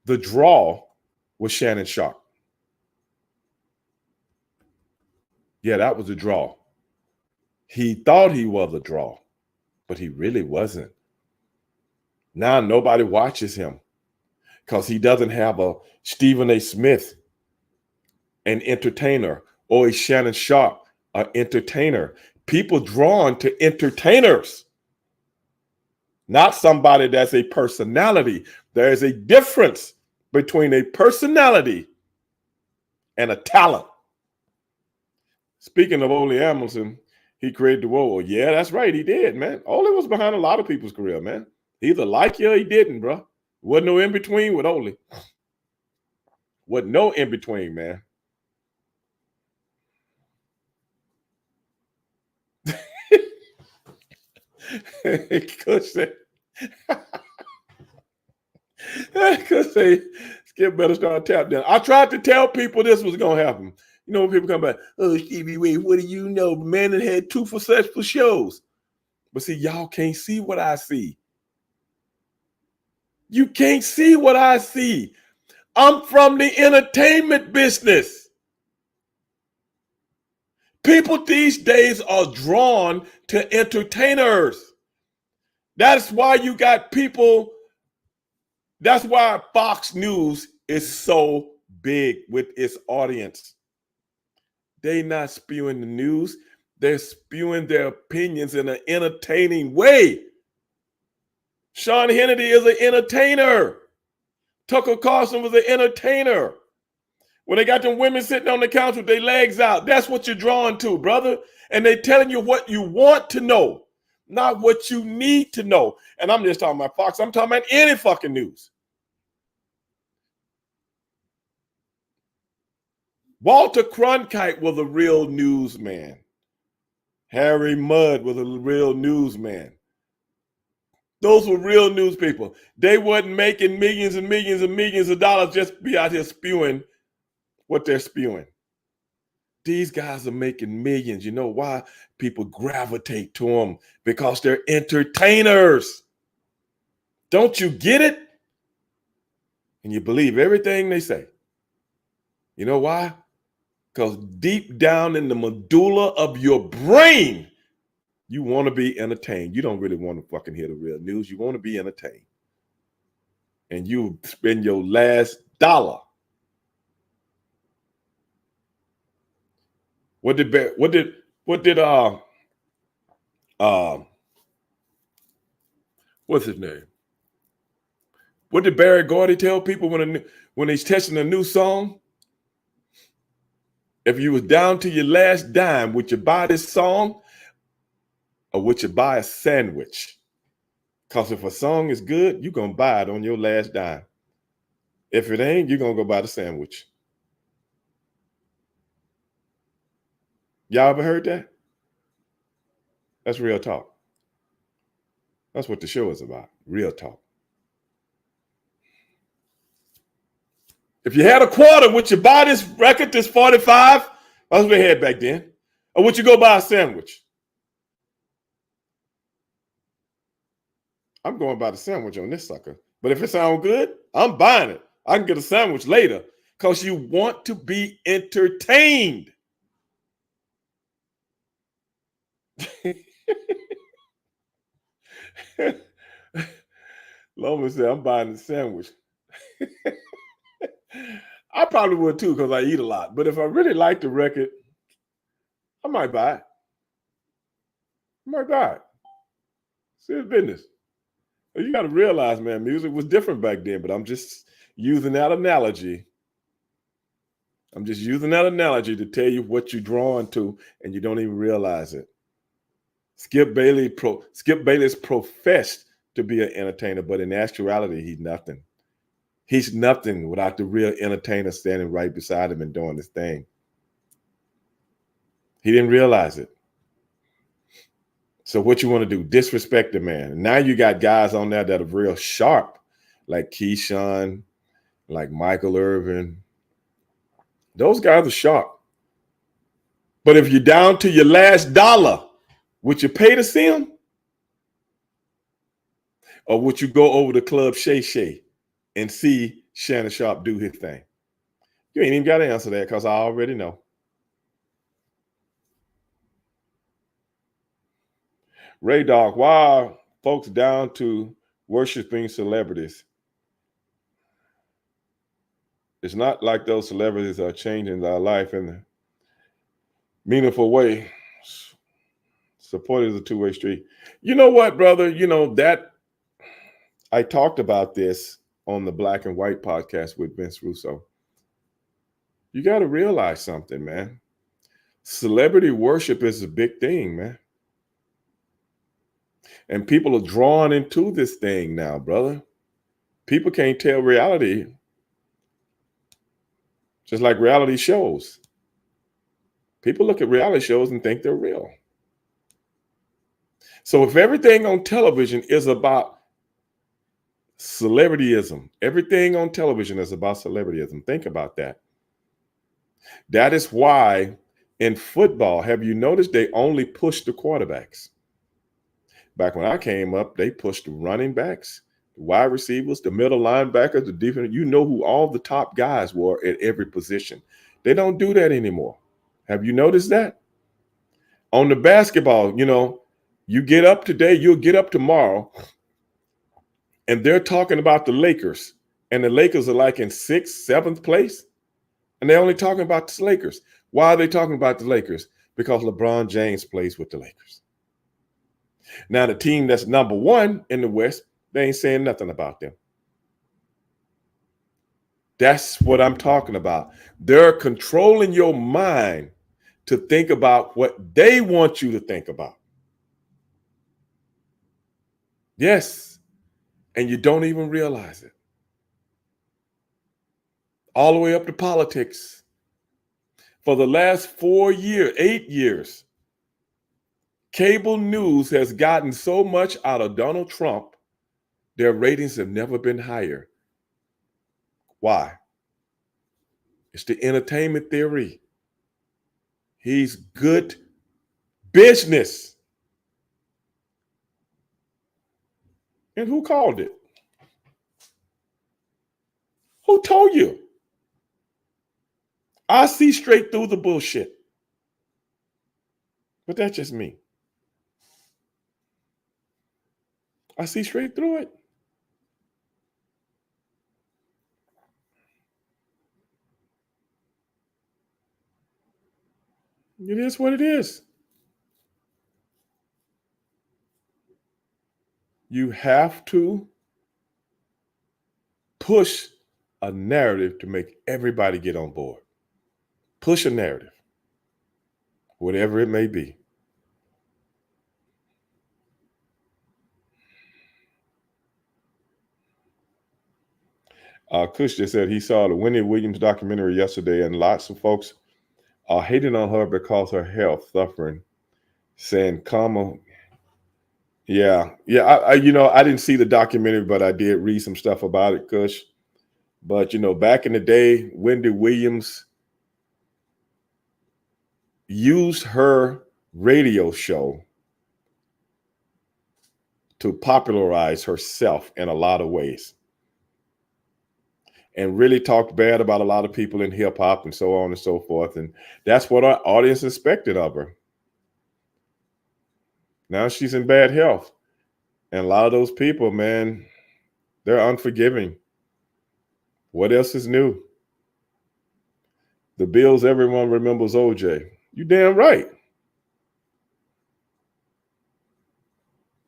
The draw was Shannon Sharp. Yeah, that was a draw. He thought he was a draw, but he really wasn't. Now nobody watches him because he doesn't have a Stephen A. Smith, an entertainer, or a Shannon Sharp, an entertainer. People drawn to entertainers, not somebody that's a personality. There is a difference between a personality and a talent. Speaking of Ole Amundsen, he created the world. Yeah, that's right. He did, man. Ole was behind a lot of people's career, man. He either liked you or he didn't, bro. Wasn't no in between with Ole. Wasn't no in between, man. Coach said, Skip better start tap down. I tried to tell people this was going to happen. When people come back, oh, Stevie, wait, what do you know? The man that had 2 successful shows. But see, y'all can't see what I see. You can't see what I see. I'm from the entertainment business. People these days are drawn to entertainers. That's why you got people. That's why Fox News is so big with its audience. They not spewing the news. They're spewing their opinions in an entertaining way. Sean Hannity is an entertainer. Tucker Carlson was an entertainer. When they got them women sitting on the couch with their legs out, that's what you're drawing to, brother. And they telling you what you want to know, not what you need to know. And I'm just talking about Fox. I'm talking about any fucking news. Walter Cronkite was a real newsman. Harry Mudd was a real newsman. Those were real news people. They wasn't making millions and millions and millions of dollars just be out here spewing what they're spewing. These guys are making millions. You know why? People gravitate to them because they're entertainers. Don't you get it? And you believe everything they say. You know why? Because deep down in the medulla of your brain, you want to be entertained. You don't really want to fucking hear the real news. You want to be entertained. And you spend your last dollar. What's his name? What did Barry Gordy tell people when he's testing a new song? If you was down to your last dime, would you buy this song or would you buy a sandwich? Because if a song is good, you're going to buy it on your last dime. If it ain't, you're going to go buy the sandwich. Y'all ever heard that? That's real talk. That's what the show is about, real talk. If you had a quarter, would you buy this record, this 45? That's what we had back then. Or would you go buy a sandwich? I'm going to buy the sandwich on this sucker. But if it sounds good, I'm buying it. I can get a sandwich later because you want to be entertained. Loman said, I'm buying the sandwich. I probably would too because I eat a lot. But if I really like the record, I might buy it. Serious business. You got to realize, man, music was different back then, but I'm just using that analogy. I'm just using that analogy to tell you what you're drawn to, and you don't even realize it. Skip Bayless professed to be an entertainer, but in actuality, he's nothing. He's nothing without the real entertainer standing right beside him and doing his thing. He didn't realize it. So what you want to do? Disrespect the man. And now you got guys on there that are real sharp, like Keyshawn, like Michael Irvin. Those guys are sharp. But if you're down to your last dollar, would you pay to see him? Or would you go over to Club Shay Shay and see Shannon Sharp do his thing? You ain't even got to answer that because I already know. Ray Dog, why are folks down to worshiping celebrities? It's not like those celebrities are changing our life in a meaningful way. Support is a two-way street. You know what, brother? You know that I talked about this on the Black and White podcast with Vince Russo. You got to realize something, man. Celebrity worship is a big thing, man. And people are drawn into this thing now, brother. People can't tell reality. Just like reality shows. People look at reality shows and think they're real. So if everything on television is about celebrityism, everything on television is about celebrityism. Think about that. That is why in football, have you noticed they only push the quarterbacks? Back when I came up, they pushed the running backs, the wide receivers, the middle linebackers, the defense. You know who all the top guys were at every position. They don't do that anymore. Have you noticed that? On the basketball, you know, You get up today, you'll get up tomorrow, and they're talking about the Lakers, and the Lakers are like in 6th, 7th place, and they're only talking about the Lakers. Why are they talking about the Lakers? Because LeBron James plays with the Lakers. Now, the team that's number 1 in the West, they ain't saying nothing about them. That's what I'm talking about. They're controlling your mind to think about what they want you to think about. Yes, and you don't even realize it. All the way up to politics. For the last 4 years, 8 years, cable news has gotten so much out of Donald Trump, their ratings have never been higher. Why? It's the entertainment theory. He's good business. And who called it? Who told you? I see straight through the bullshit. But that's just me. I see straight through it. It is what it is. You have to push a narrative to make everybody get on board. Push a narrative, whatever it may be. Kush just said he saw the Wendy Williams documentary yesterday, and lots of folks are hating on her because her health suffering, saying, "Karma." Yeah. I didn't see the documentary, but I did read some stuff about it, Kush. But back in the day, Wendy Williams used her radio show to popularize herself in a lot of ways, and really talked bad about a lot of people in hip hop and so on and so forth. And that's what our audience expected of her. Now she's in bad health. And a lot of those people, man, they're unforgiving. What else is new? The Bills, everyone remembers OJ. You damn right.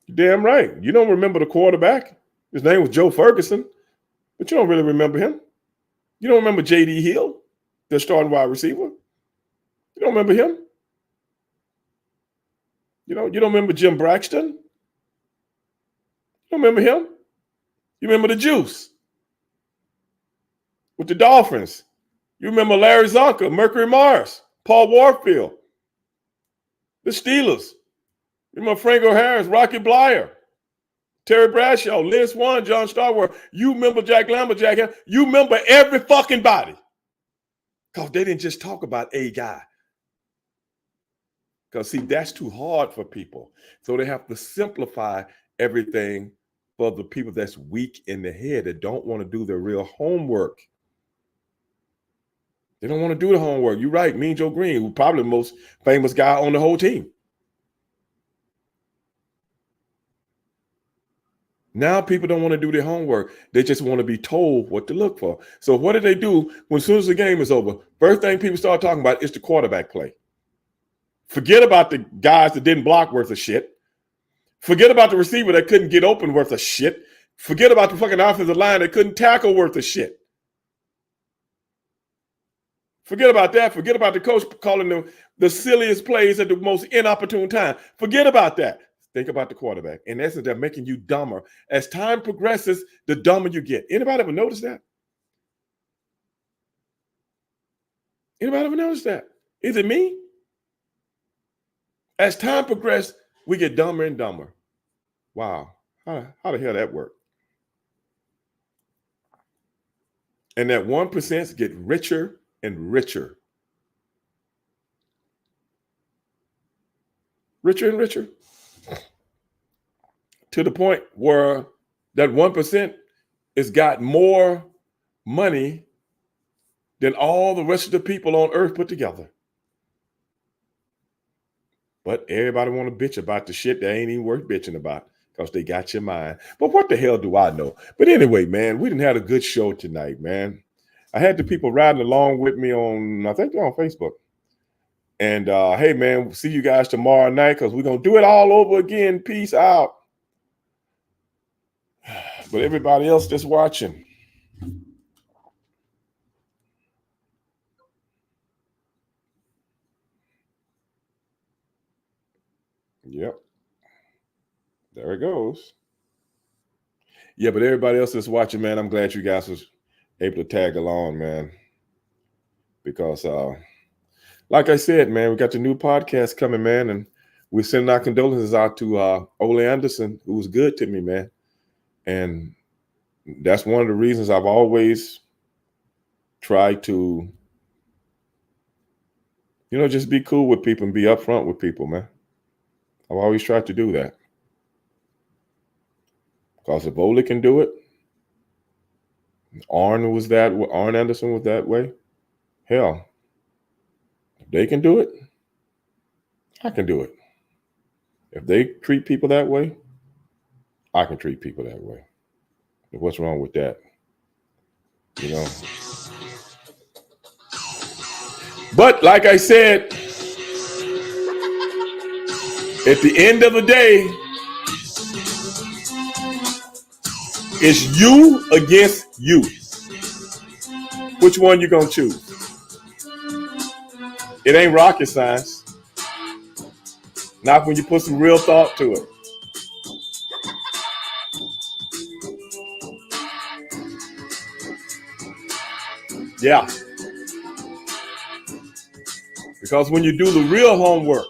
You damn right. You don't remember the quarterback. His name was Joe Ferguson, but you don't really remember him. You don't remember J.D. Hill, the starting wide receiver. You don't remember him. You don't remember Jim Braxton. You don't remember him. You remember the Juice with the Dolphins. You remember Larry Zonka, Mercury Mars, Paul Warfield, the Steelers. You remember Franco Harris, Rocky Blyer, Terry Bradshaw, Liz Swan, John Starworth. You remember Jack Lumberjack. You remember every fucking body. Because they didn't just talk about a guy. Because, see, that's too hard for people. So they have to simplify everything for the people that's weak in the head, that don't want to do their real homework. They don't want to do the homework. You're right. Mean Joe Green, who's probably the most famous guy on the whole team. Now people don't want to do their homework. They just want to be told what to look for. So what do they do when, as soon as the game is over? First thing people start talking about is the quarterback play. Forget about the guys that didn't block worth of shit. Forget about the receiver that couldn't get open worth of shit. Forget about the fucking offensive line that couldn't tackle worth of shit. Forget about that. Forget about the coach calling the silliest plays at the most inopportune time. Forget about that. Think about the quarterback. In essence, they're making you dumber. As time progresses, the dumber you get. Anybody ever notice that? Anybody ever notice that? Is it me? As time progresses, we get dumber and dumber. Wow. How the hell that work? And that 1% get richer and richer. Richer and richer. To the point where that 1% has got more money than all the rest of the people on earth put together. But everybody want to bitch about the shit that ain't even worth bitching about because they got your mind. But what the hell do I know? But anyway, man, we didn't have a good show tonight, man. I had the people riding along with me on, I think they're on Facebook. And hey, man, see you guys tomorrow night because we're going to do it all over again. Peace out. But everybody else that's watching, yep, there it goes. Yeah, but everybody else that's watching, man, I'm glad you guys was able to tag along, man. Because like I said, man, we got the new podcast coming, man, and we're sending our condolences out to Ole Anderson, who was good to me, man. And that's one of the reasons I've always tried to, just be cool with people and be upfront with people, man. I've always tried to do that. Because if Ole can do it, Arn Anderson was that way. Hell, if they can do it, I can do it. If they treat people that way, I can treat people that way. What's wrong with that? But like I said, at the end of the day, it's you against you. Which one you gonna choose? It ain't rocket science. Not when you put some real thought to it. Yeah. Because when you do the real homework,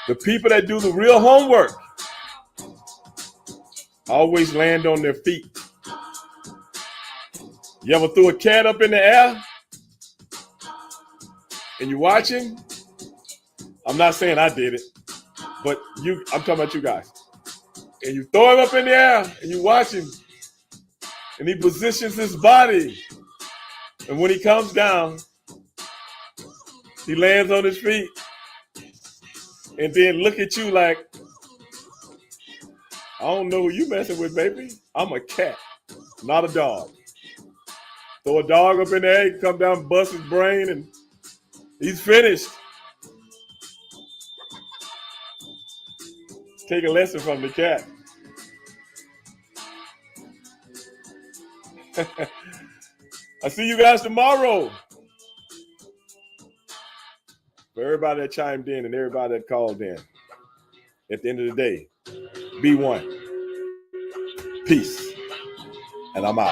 the people that do the real homework always land on their feet. You ever threw a cat up in the air and you're watching? I'm not saying I did it, but I'm talking about you guys. And you throw him up in the air and you watch him and he positions his body. And when he comes down, he lands on his feet and then look at you like, I don't know who you messing with, baby. I'm a cat, not a dog. Throw a dog up in the air, come down, bust his brain, and he's finished. Take a lesson from the cat. I'll see you guys tomorrow. For everybody that chimed in and everybody that called in. At the end of the day, be one. Peace. And I'm out.